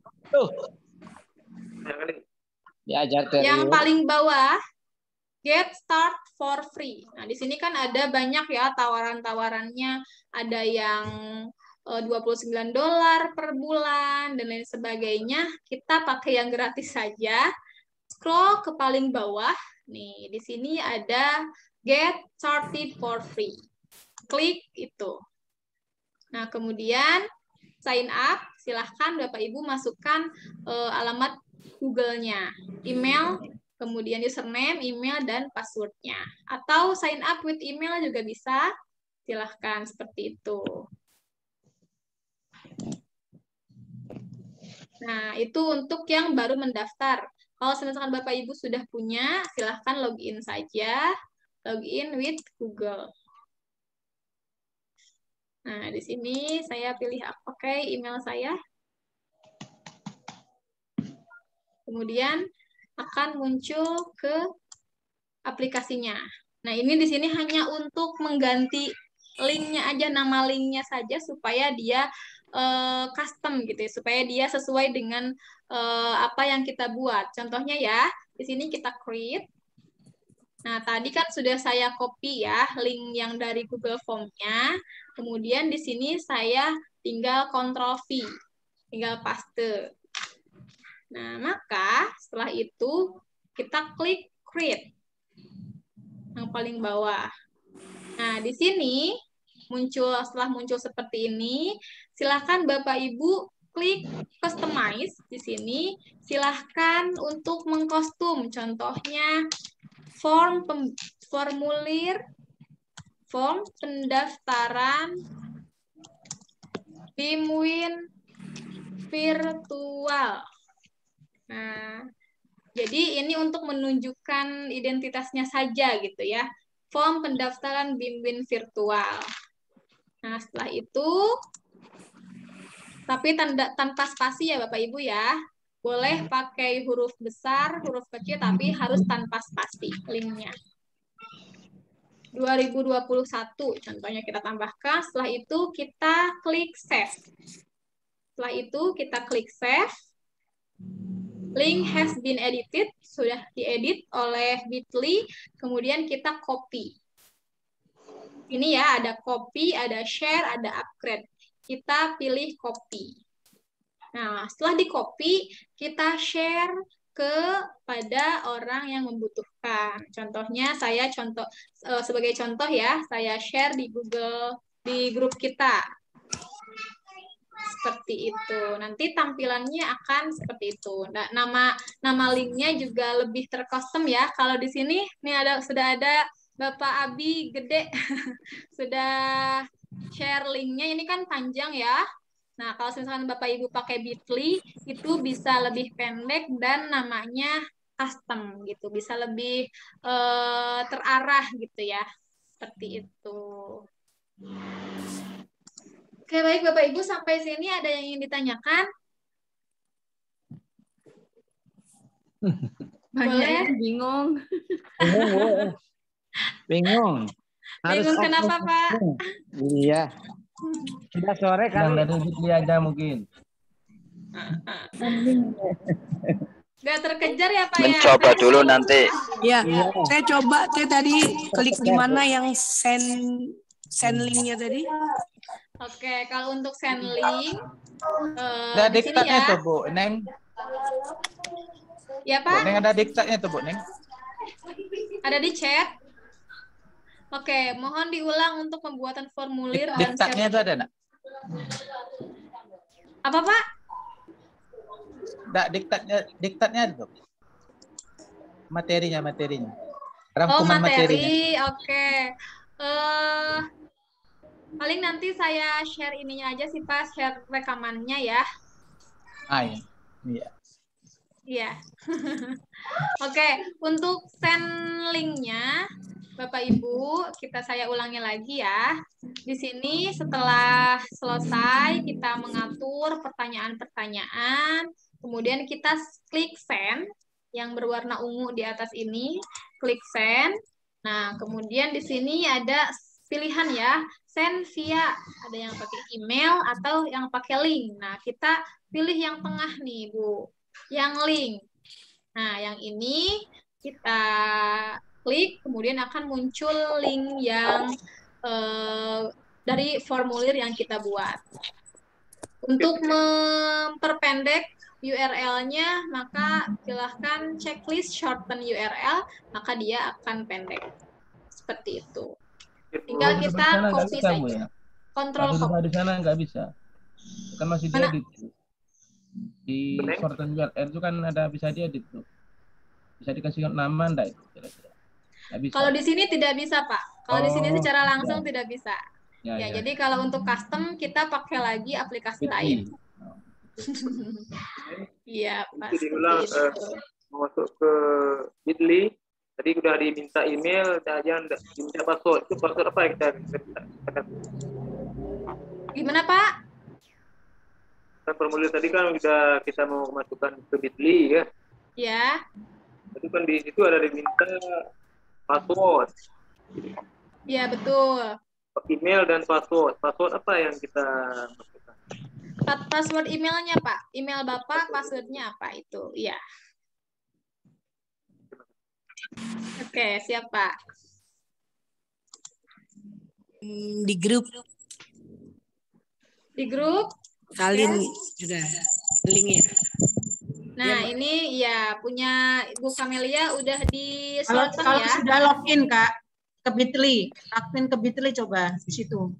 yang paling bawah, get start for free. Nah, di sini kan ada banyak ya tawaran-tawarannya, ada yang $29 per bulan dan lain sebagainya. Kita pakai yang gratis saja. Scroll ke paling bawah, nih di sini ada get started for free. Klik itu. Nah, kemudian sign up, silahkan Bapak Ibu masukkan alamat Google-nya, email, kemudian username, email, dan password-nya. Atau sign up with email juga bisa, silahkan seperti itu. Nah, itu untuk yang baru mendaftar. Kalau misalkan Bapak Ibu sudah punya, silahkan login saja. Login with Google. Nah, di sini saya pilih pakai email saya. Kemudian akan muncul ke aplikasinya. Nah, ini di sini hanya untuk mengganti linknya aja, nama linknya saja supaya dia custom gitu ya, supaya dia sesuai dengan apa yang kita buat. Contohnya ya, di sini kita create. Nah, tadi kan sudah saya copy ya link yang dari Google Form-nya. Kemudian di sini saya tinggal Ctrl V, tinggal paste. Nah, maka setelah itu kita klik create yang paling bawah. Nah, di sini setelah muncul seperti ini, silahkan Bapak Ibu klik customize di sini. Silahkan untuk mengkostum. Contohnya form pendaftaran BIMWIN virtual. Nah, jadi ini untuk menunjukkan identitasnya saja gitu ya. Form pendaftaran BIMWIN virtual. Nah, setelah itu, tapi tanpa spasi ya Bapak Ibu ya. Boleh pakai huruf besar, huruf kecil, tapi harus tanpa spasi linknya. 2021 contohnya kita tambahkan. Setelah itu kita klik save. Setelah itu kita klik save. Link has been edited, sudah diedit oleh Bitly, kemudian kita copy. Ini ya, ada copy, ada share, ada upgrade. Kita pilih copy. Nah, setelah di copy, kita share kepada orang yang membutuhkan. Contohnya saya sebagai contoh ya, saya share di Google, di grup kita. Seperti itu. Nanti tampilannya akan seperti itu. Nah, nama linknya juga lebih tercustom ya. Kalau di sini nih sudah ada Bapak Abi gede sudah share linknya. Ini kan panjang ya. Nah, kalau misalkan Bapak Ibu pakai Bitly itu bisa lebih pendek dan namanya custom gitu. Bisa lebih terarah gitu ya. Seperti itu. Oke, baik Bapak Ibu, sampai sini ada yang ingin ditanyakan? Banyak Boleh? yang bingung. Bingung. Bingung kenapa, Pak? Iya. Sudah sore kali. Yang dari Bitly aja mungkin. Gak terkejar ya, Pak? Mencoba ya? dulu nanti. Ya, saya coba tadi klik di mana yang send linknya tadi. Oke, kalau untuk send link, Ada di sini diktatnya ya. tuh, Bu Neng. Ya, Bu Pak? Neng ada diktatnya tuh, Bu Neng. Ada di chat. Oke, mohon diulang untuk pembuatan formulir dan Diktatnya itu ada enggak? Apa, Pak? Enggak, diktatnya ada tuh. Materinya. Rangkuman materinya. Materi. Oke. Paling nanti saya share ininya aja sih, Pak, share rekamannya ya. Iya. Iya. Oke, untuk send linknya, Bapak Ibu, saya ulangi lagi ya. Di sini setelah selesai kita mengatur pertanyaan-pertanyaan, kemudian kita klik send yang berwarna ungu di atas ini, klik send. Nah, kemudian di sini ada pilihan ya, send via, ada yang pakai email atau yang pakai link. Nah, kita pilih yang tengah nih, Bu, yang link. Nah, yang ini kita klik, kemudian akan muncul link yang dari formulir yang kita buat. Untuk memperpendek URL-nya, maka silahkan checklist shorten URL, maka dia akan pendek. Seperti itu. Tinggal kita copy saja. Kontrol copy. Di sana nggak bisa. Kan masih diedit. Di shorten URL itu kan bisa diedit tuh. Bisa dikasih nama enggak itu kira-kira? Kalau di sini tidak bisa, Pak. Kalau di sini secara langsung tidak bisa. Ya. Jadi kalau untuk custom kita pakai lagi aplikasi lain. Iya, Pak. Jadi ulang masuk ke Bitly. Tadi udah diminta email, diminta password. Itu password apa yang kita minta? Gimana, Pak? Kan formulir tadi kan udah kita mau masukkan ke Bitly ya. Ya. Tadi kan di situ ada diminta password. Ya, betul. Email dan password. Password apa yang kita masukkan? Password emailnya, Pak. Email Bapak, passwordnya apa itu? Iya. Oke, siap, Pak. Di grup. Di grup? Salin sudah linknya. Nah, ini ya punya Ibu Kamelia udah di Kalau ya. sudah login, Kak, ke Bitly. Login ke Bitly coba di situ.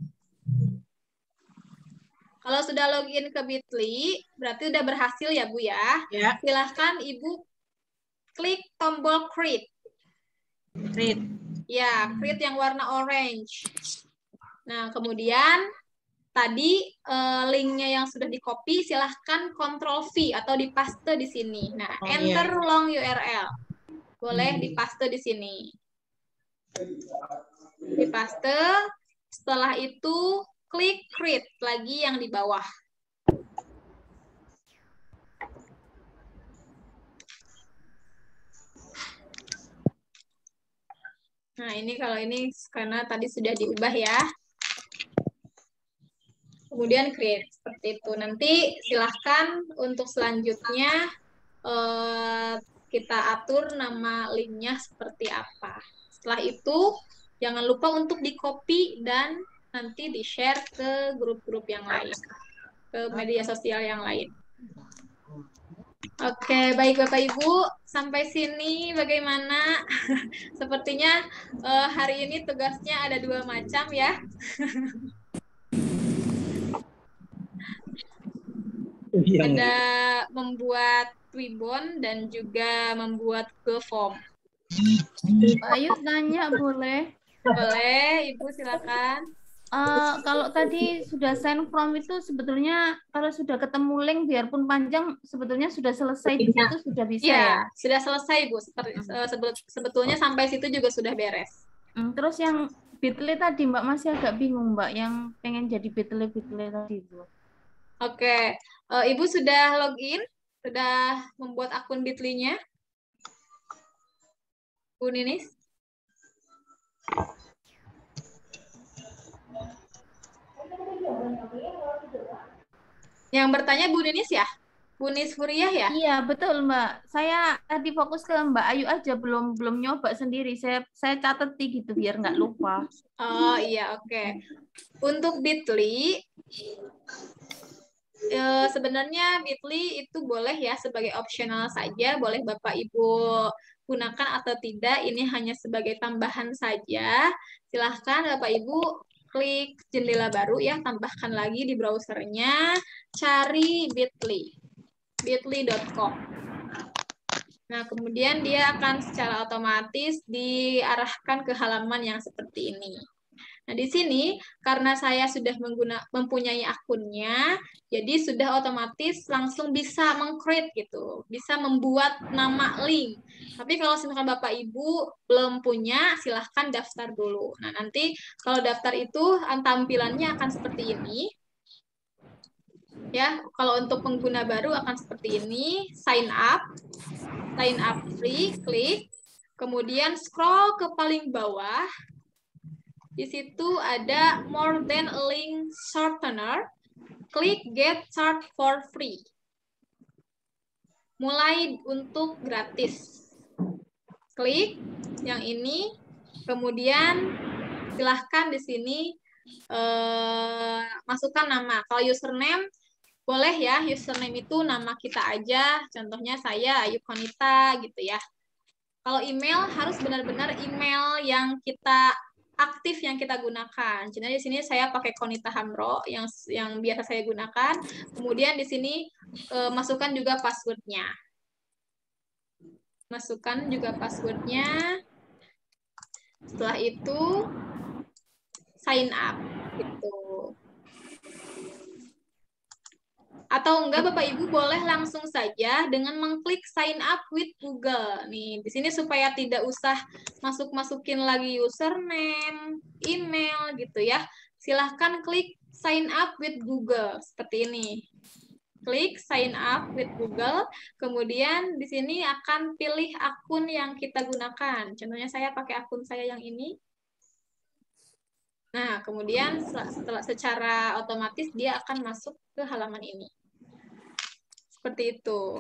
Kalau sudah login ke Bitly, berarti udah berhasil ya, Bu ya. Silahkan Ibu klik tombol create. Create. Ya, create yang warna orange. Nah, kemudian tadi linknya yang sudah di-copy, silahkan Ctrl V atau dipaste di sini. Nah, enter long URL. Boleh dipaste di sini. Dipaste. Setelah itu, klik create lagi yang di bawah. Nah, ini kalau ini karena tadi sudah diubah ya. Kemudian create seperti Seperti itu. Nanti silahkan untuk selanjutnya kita atur nama linknya seperti apa. Setelah itu, jangan lupa untuk di-copy dan nanti di-share ke grup-grup yang lain, ke media sosial yang lain. Oke, baik Bapak Ibu, sampai sini bagaimana? Sepertinya hari ini tugasnya ada 2 macam ya. Ada membuat Twibbon dan juga membuat Google Form. Ayo tanya boleh? Boleh, Ibu silakan. Kalau tadi sudah send from itu sebetulnya kalau sudah ketemu link biarpun panjang sebetulnya sudah selesai di situ sudah bisa ya? Sudah selesai Bu. Sebetulnya sampai situ juga sudah beres. Terus yang Bitly tadi Mbak masih agak bingung Mbak yang pengen jadi Bitly tadi Bu. Oke, Ibu sudah login? Sudah membuat akun Bitly-nya? Bu Ninis? Yang bertanya Bu Ninis ya? Bu Nis Huriah ya? Iya, betul Mbak. Saya tadi fokus ke Mbak Ayu aja, belum nyoba sendiri. Saya cateti gitu biar nggak lupa. Oh iya, oke. Untuk Bitly, sebenarnya Bitly itu boleh ya sebagai opsional saja, boleh Bapak Ibu gunakan atau tidak, ini hanya sebagai tambahan saja. Silahkan Bapak Ibu klik jendela baru ya, tambahkan lagi di browsernya, cari Bitly, bitly.com. Nah, kemudian dia akan secara otomatis diarahkan ke halaman yang seperti ini. Nah, di sini karena saya sudah mempunyai akunnya, jadi sudah otomatis langsung bisa meng-create gitu, bisa membuat nama link. Tapi kalau misalkan Bapak Ibu belum punya, silahkan daftar dulu. Nah, nanti kalau daftar itu tampilannya akan seperti ini. Ya, kalau untuk pengguna baru akan seperti ini, sign up free, klik, kemudian scroll ke paling bawah. Di situ ada more than a link shortener. Klik get start for free. Mulai untuk gratis. Klik yang ini. Kemudian silahkan di sini masukkan nama. Kalau username boleh ya, username itu nama kita aja. Contohnya saya Ayu Konita gitu ya. Kalau email harus benar-benar email yang kita aktif yang kita gunakan. Jadi di sini saya pakai Konita Hamro yang biasa saya gunakan. Kemudian di sini masukkan juga passwordnya. Masukkan juga passwordnya. Setelah itu sign up gitu. Atau enggak Bapak Ibu boleh langsung saja dengan mengklik sign up with Google. Nih, di sini supaya tidak usah masukin lagi username, email gitu ya. Silahkan klik sign up with Google seperti ini. Klik sign up with Google, kemudian di sini akan pilih akun yang kita gunakan. Contohnya saya pakai akun saya yang ini. Nah, kemudian secara otomatis dia akan masuk ke halaman ini. Seperti itu.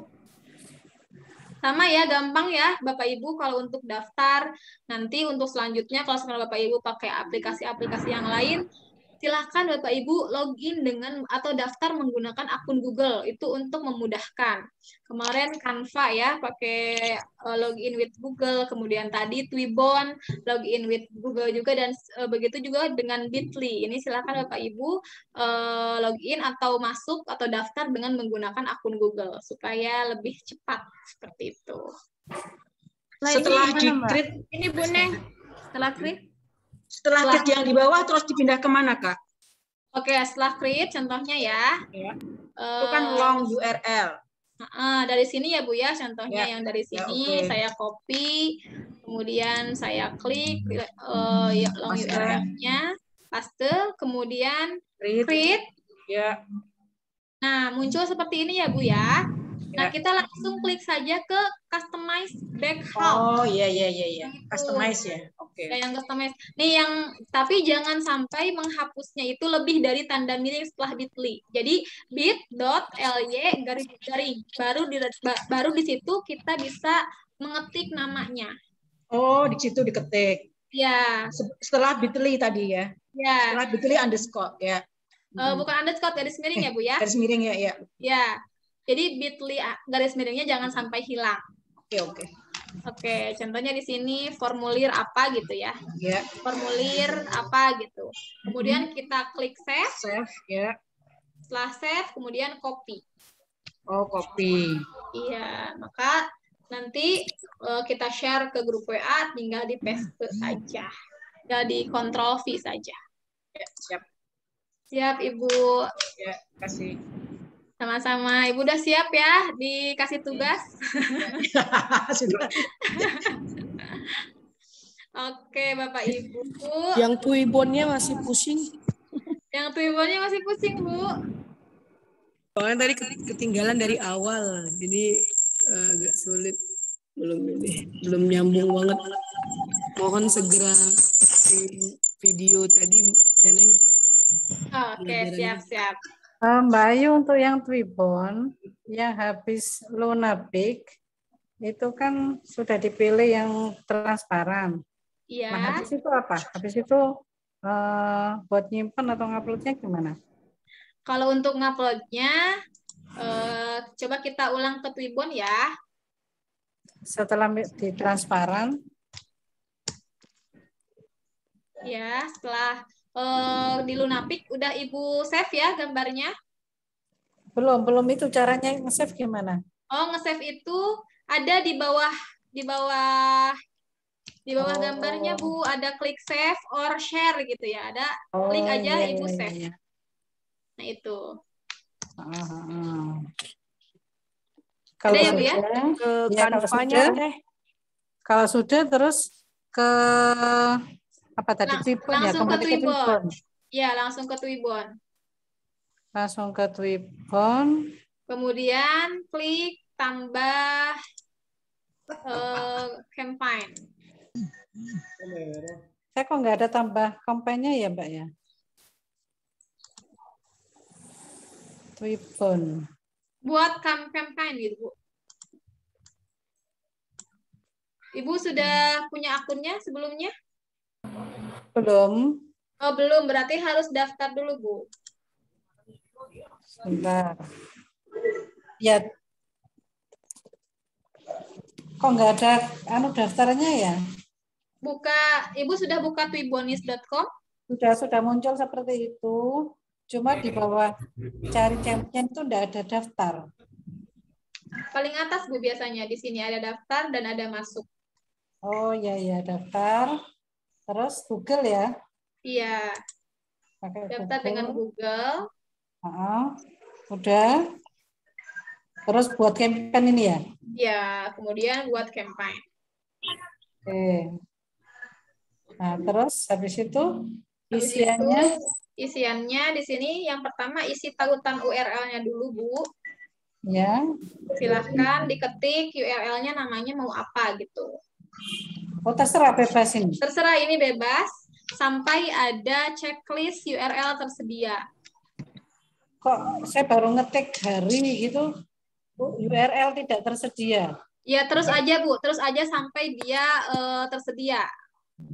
Sama ya, gampang ya Bapak Ibu kalau untuk daftar. Nanti untuk selanjutnya kalau sekarang Bapak Ibu pakai aplikasi-aplikasi yang lain, silahkan Bapak Ibu login dengan atau daftar menggunakan akun Google. Itu untuk memudahkan. Kemarin Canva ya, pakai login with Google. Kemudian tadi Twibbon, login with Google juga. Dan begitu juga dengan Bitly. Ini silahkan Bapak Ibu login atau masuk atau daftar dengan menggunakan akun Google. Supaya lebih cepat. Seperti itu. Setelah di-create, ini Bu Neng. Setelah create? Setelah klik yang di bawah terus dipindah kemana Kak? Oke, setelah create contohnya ya. Itu kan long URL. Dari sini ya Bu ya, contohnya yang dari sini okay. saya copy, kemudian saya klik long URL-nya, paste, kemudian create. Ya. Nah, muncul seperti ini ya Bu ya. Nah, kita langsung klik saja ke customize background. Oh, iya. Customize ya. Oke. Ya, yang customize. Nih tapi jangan sampai menghapusnya itu lebih dari tanda miring setelah bit.ly. Jadi bit.ly garis-garing. Baru di situ kita bisa mengetik namanya. Oh, di situ diketik. Ya. Setelah bit.ly tadi ya. Ya. Setelah bit.ly underscore ya. Bukan underscore, garis miring ya Bu ya. Garis miring ya. Ya. Jadi bit.ly garis miringnya jangan sampai hilang. Oke. Oke, contohnya di sini formulir apa gitu ya. Ya. Formulir apa gitu. Kemudian kita klik save. Save ya. Setelah save, kemudian copy. Oh, copy. Iya, maka nanti kita share ke grup WA, tinggal di paste saja. Tinggal di Ctrl V saja. Ya, siap. Siap, Ibu. Ya, kasih. Sama-sama. Ibu udah siap ya dikasih tugas? Sudah. Oke, Bapak Ibu. Yang Twibbonnya masih pusing. Yang Twibbonnya masih pusing, Bu. Soalnya tadi ketinggalan dari awal, jadi agak sulit. Belum nyambung banget. Mohon segera video tadi, Neneng. Oke, siap-siap. Mbak Ayu, untuk yang Twibbon yang habis Lunapik itu kan sudah dipilih yang transparan. Iya. Nah, habis itu apa? Habis itu buat nyimpen atau nguploadnya gimana? Kalau untuk nguploadnya, coba kita ulang ke Twibbon ya. Setelah di transparan. Ya, setelah di Lunapik udah Ibu save ya gambarnya? Belum itu caranya nge-save gimana? Oh, nge-save itu ada di bawah gambarnya, Bu, ada klik save or share gitu ya. Ada klik aja Ibu save. Iya. Nah, itu. Kalau ada ya, Bu ya? Ke Canva-nya deh. Kalau sudah terus ke apa tadi? Twibbon ya, langsung ke Twibbon. Ya, langsung ke Twibbon. Langsung ke Twibbon. Kemudian klik tambah campaign. Saya kok nggak ada tambah kampanye ya, Mbak ya? Twibbon. Buat campaign gitu, Bu. Ibu sudah punya akunnya sebelumnya? Belum. Oh, belum. Berarti harus daftar dulu, Bu. Sebentar. Ya. Kok nggak ada daftarnya ya? Ibu sudah buka twibbonis.com? Sudah muncul seperti itu. Cuma di bawah cari champion itu nggak ada daftar. Paling atas, Bu, biasanya. Di sini ada daftar dan ada masuk. Oh, ya, daftar. Terus Google ya? Iya. Pakai daftar Google. dengan Google. Udah. Terus buat campaign ini ya? Ya, kemudian buat campaign. Oke. Nah, terus habis itu isiannya di sini yang pertama isi tautan URL-nya dulu, Bu. Ya. Silahkan diketik URL-nya namanya mau apa gitu. Oh, terserah, bebas ini. Terserah, ini bebas sampai ada checklist URL tersedia. Kok saya baru ngetik hari gitu, URL tidak tersedia. Ya, terus aja, Bu. Terus aja sampai dia tersedia.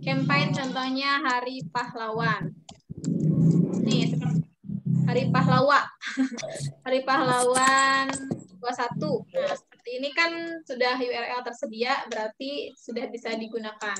Campaign contohnya Hari Pahlawan. Nih, Hari Pahlawan. Hari Pahlawan 21. Nah, seperti ini kan sudah URL tersedia, berarti sudah bisa digunakan.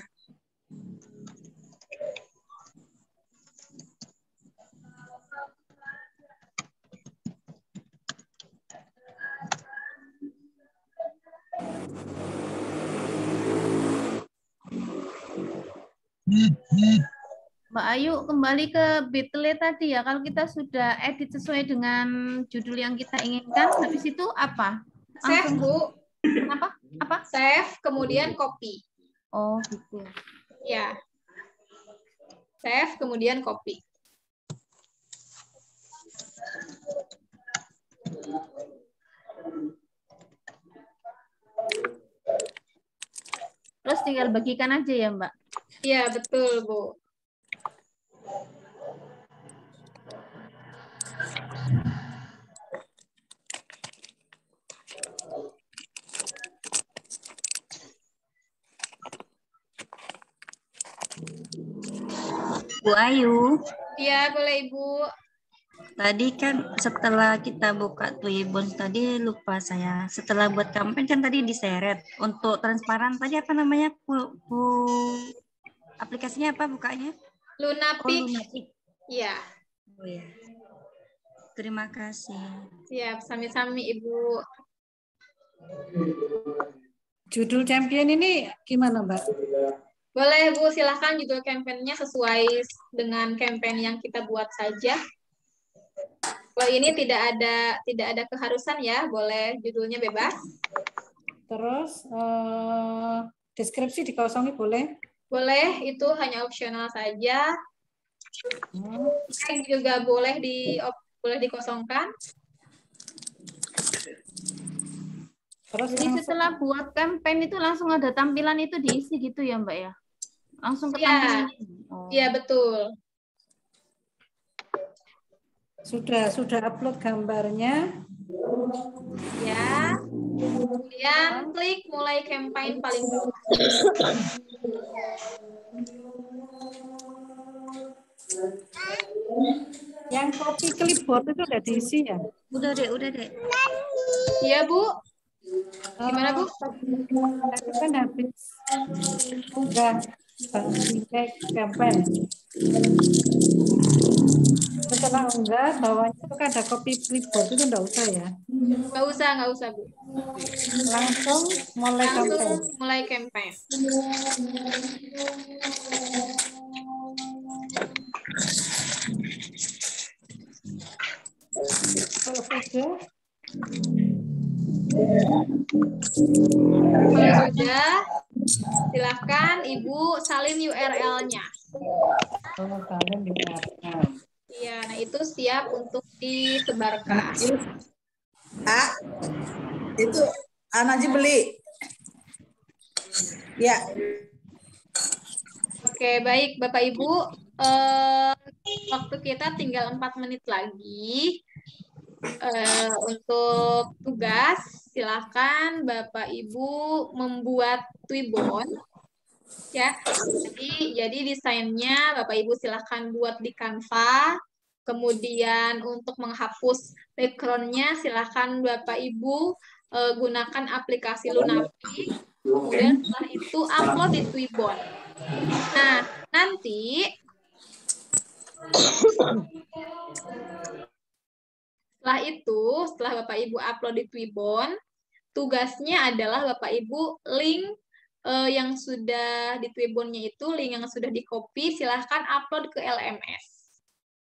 Mbak Ayu, kembali ke bit.ly tadi ya. Kalau kita sudah edit sesuai dengan judul yang kita inginkan, habis itu apa? Save, Bu. Apa? Save, kemudian copy. Oh, gitu. Ya. Save, kemudian copy. tinggal bagikan aja ya, Mbak? Iya, betul, Bu. Bu Ayu, Iya, boleh Ibu. tadi kan setelah kita buka Twibbon tadi lupa saya. Setelah buat kampanye kan tadi diseret. Untuk transparan tadi apa namanya? Aplikasinya apa bukanya? Lunapik. Oh, Lunapik. Iya. Oh ya. Terima kasih. Siap, sami-sami Ibu. Judul champion ini gimana, Mbak? Boleh Bu, silahkan judul kampanyenya sesuai dengan kampanye yang kita buat saja. Kalau ini tidak ada keharusan ya, boleh judulnya bebas. Terus deskripsi dikosongi boleh? Boleh, itu hanya opsional saja. Tag juga boleh dikosongkan. Terus Jadi setelah buat campaign itu langsung ada tampilan itu diisi gitu ya, Mbak ya? Langsung ke tampilan. Iya, betul. Sudah upload gambarnya. Ya. Kemudian klik mulai campaign paling bawah. Yang copy clipboard itu udah diisi ya? Udah deh. Iya, Bu. Gimana, Bu? Tadi kan habis enggak cek campaign. Setelah enggak, bawahnya itu kan ada copy clipboard itu enggak usah ya? Nggak usah, Bu. Langsung mulai campaign. Mulai campaign. Kalau sudah, silakan Ibu salin URL-nya. kalau kalian diharapkan. Iya, nah itu siap untuk disebarkan. Itu Anaji beli. Ya. Oke, baik Bapak Ibu. Waktu kita tinggal 4 menit lagi. Untuk tugas, silakan Bapak Ibu membuat Twibbon. Ya, jadi desainnya Bapak Ibu silakan buat di Canva. Kemudian untuk menghapus background-nya silakan Bapak Ibu gunakan aplikasi Lunapik. Kemudian setelah itu upload di Twibbon. Nah, nanti setelah Bapak Ibu upload di Twibbon, tugasnya adalah Bapak Ibu link yang sudah di Twibbonnya itu, link yang sudah di-copy, silahkan upload ke LMS.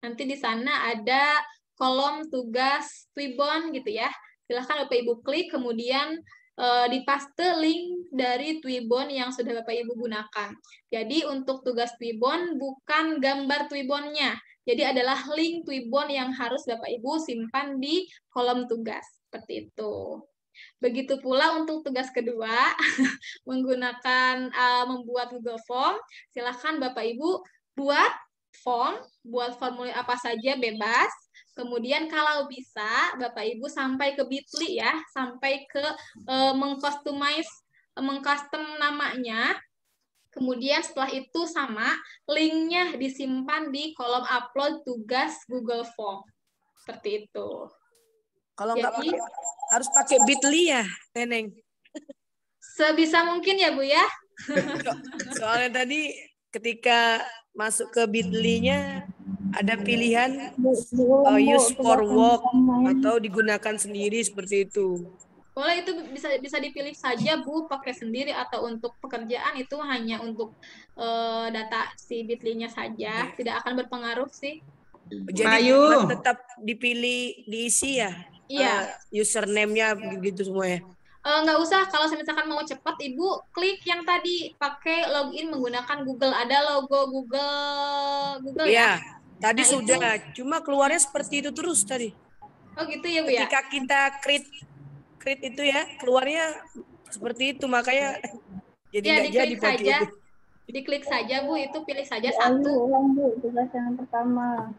Nanti di sana ada kolom tugas Twibbon gitu ya. Silahkan Bapak Ibu klik, kemudian dipaste link dari Twibbon yang sudah Bapak Ibu gunakan. Jadi untuk tugas Twibbon bukan gambar Twibbonnya, jadi adalah link Twibbon yang harus Bapak Ibu simpan di kolom tugas. Seperti itu. Begitu pula untuk tugas kedua, menggunakan membuat Google Form, silahkan Bapak Ibu buat formulir apa saja bebas. Kemudian kalau bisa Bapak Ibu sampai ke Bitly ya, sampai ke mengcustom namanya. Kemudian setelah itu sama linknya disimpan di kolom upload tugas Google Form. Seperti itu. Kalau nggak harus pakai Bitly ya, Neneng? Sebisa mungkin ya, Bu ya. Soalnya tadi ketika masuk ke Bitly-nya ada pilihan use for work atau digunakan sendiri seperti itu. Boleh, itu bisa dipilih saja Bu, pakai sendiri atau untuk pekerjaan itu hanya untuk data si Bitly-nya saja, tidak akan berpengaruh sih. Jadi tetap dipilih diisi ya. Iya. Username-nya gitu semua ya. Nggak usah, kalau misalkan mau cepat, Ibu klik yang tadi pakai login menggunakan Google. Ada logo Google ya? Tadi Nah, sudah, cuma keluarnya seperti itu terus tadi. Oh gitu ya, Bu ya? Ketika kita create itu ya, keluarnya seperti itu, makanya Jadi Ya, nggak jadi diklik pakai saja. itu. Diklik saja, Bu, itu pilih saja Ayu, satu. ulang Bu, tugas yang pertama.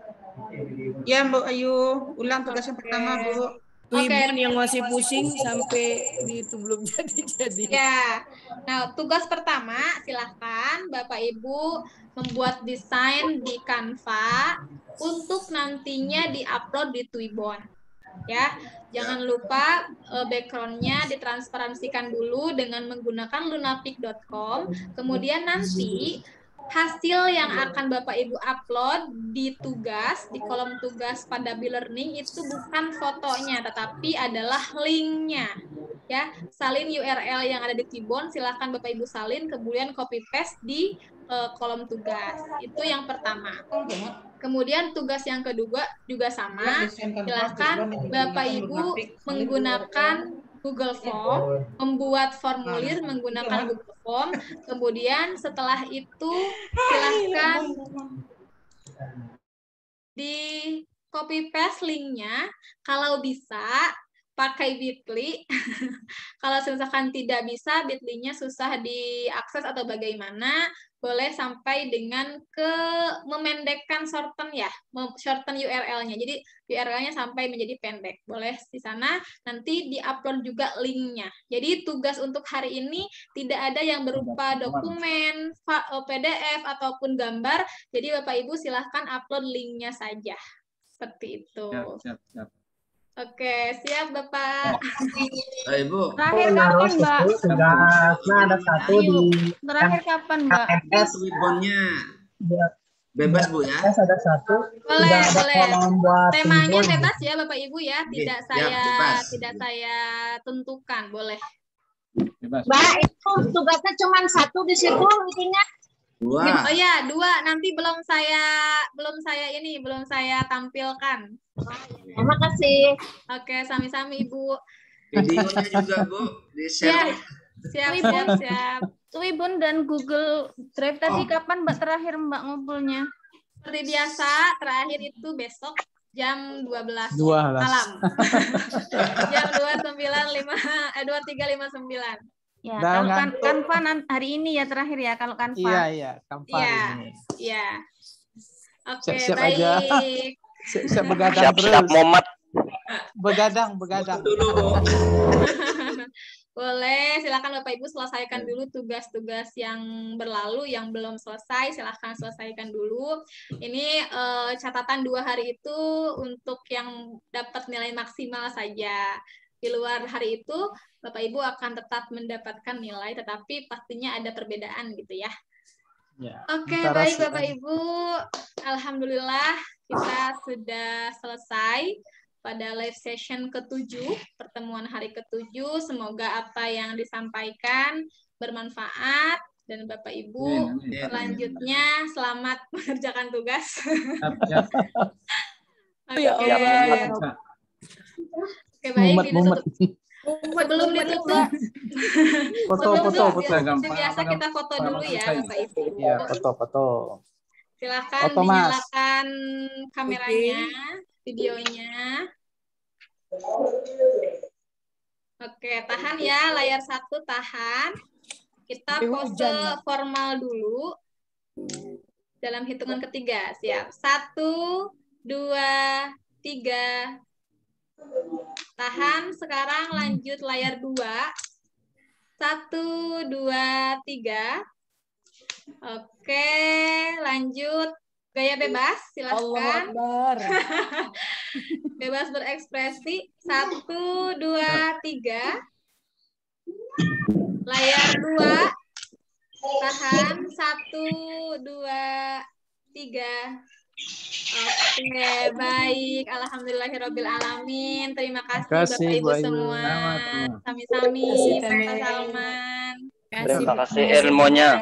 Ya, Mbak Ayu, ulang tugas yang pertama, Bu. Twibun yang masih pusing sampai itu belum jadi. Ya, nah tugas pertama silahkan Bapak Ibu membuat desain di Canva untuk nantinya diupload di Twibbon. Ya, jangan lupa backgroundnya ditransparansikan dulu dengan menggunakan lunapic.com. Kemudian nanti hasil yang akan Bapak Ibu upload di tugas, di kolom tugas pada B-Learning itu bukan fotonya, tetapi adalah linknya. Ya, salin URL yang ada di Twibbon, silahkan Bapak Ibu salin, kemudian copy paste di kolom tugas. Itu yang pertama. Kemudian tugas yang kedua juga sama, silahkan Bapak Ibu menggunakan Google Form, membuat formulir menggunakan Google Form, kemudian setelah itu silahkan di copy paste linknya, kalau bisa pakai Bitly. Kalau misalkan tidak bisa, Bitly-nya susah diakses atau bagaimana, boleh sampai dengan ke memendekkan shorten ya, shorten URL-nya. Jadi URL-nya sampai menjadi pendek. Boleh di sana, nanti di-upload juga link-nya. Jadi tugas untuk hari ini tidak ada yang berupa dokumen, PDF, ataupun gambar. Jadi Bapak Ibu silahkan upload link-nya saja. Seperti itu. Siap. Oke, siap Bapak. Ibu. Terakhir kapan, Mbak? Tugasnya ada satu di Terakhir kapan, Mbak? KMS. Twibbonnya bebas, Bu ya. Ada satu. Boleh, boleh. Buat Temanya Twibbon. bebas ya Bapak Ibu ya, tidak bebas. saya tentukan, boleh. Mbak, itu tugasnya cuma satu di situ intinya. Dua. Oh ya, 2. Nanti belum saya tampilkan. Terima kasih. Oke, sami-sami Ibu. Videonya juga, Bu, di-share. Siap. Twibbon dan Google Drive tadi kapan Mbak terakhir Mbak ngumpulnya? Seperti biasa, terakhir itu besok jam 12 12. malam. Jam 23.59. Ya, Dan kalau ngantuk. Canva hari ini ya terakhir ya kalau Canva. Iya, Canva ini. Iya. Oke, Siap-siap baik. aja. Siap begadang Siap-siap terus. Muhammad. Begadang. Boleh, silakan Bapak Ibu selesaikan dulu tugas-tugas yang berlalu, yang belum selesai, silakan selesaikan dulu. Ini catatan 2 hari itu untuk yang dapat nilai maksimal saja. Di luar hari itu, Bapak Ibu akan tetap mendapatkan nilai, tetapi pastinya ada perbedaan gitu ya. Oke, baik Bapak Ibu. Alhamdulillah kita sudah selesai pada live session ke-7, pertemuan hari ke-7. Semoga apa yang disampaikan bermanfaat dan Bapak Ibu selanjutnya selamat mengerjakan tugas. Oke, baik, ditutup. Sebelum ditutup, seperti biasa kita foto dulu ya Bapak Ibu. Iya, foto. Silakan Foto, Mas. dinyalakan kameranya, videonya. Oke, tahan ya, layar 1 tahan. Kita pose formal dulu. Dalam hitungan ketiga, siap. 1, 2, 3. Tahan, sekarang lanjut layar 2. 1, 2, 3. Oke, lanjut. Gaya bebas, silahkan. Bebas berekspresi. 1, 2, 3. Layar 2. Tahan. 1, 2, 3. Oke, baik. Alhamdulillahirrabbilalamin. Terima kasih Bapak Ibu semua. Sami-sami. Pak Salman. Terima kasih ilmunya.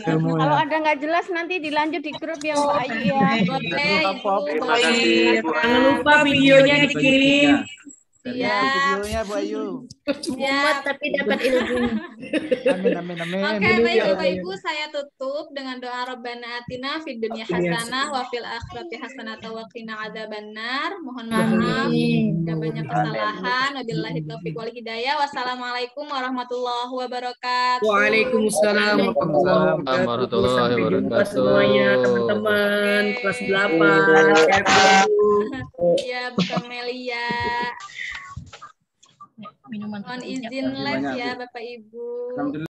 Kalau ada nggak jelas nanti dilanjut di grup yang Mbak Ayu ya. Boleh, Ibu. Jangan lupa videonya dikirim. videonya Bu Ayu. Mumet tapi dapat ilmu. Amin. Oke, baik Bapak Ibu, saya tutup dengan doa Rabbana atina fid dunya hasanah wa fil akhirati hasanah wa qina adzabannar. Mohon maaf jika banyak kesalahan. Wabillahi taufiq wal hidayah. Wassalamualaikum warahmatullahi wabarakatuh. Waalaikumsalam warahmatullahi wabarakatuh. Semuanya teman-teman kelas 8. Ya, Bu Kamelia. Mohon izin live ya Bapak Ibu.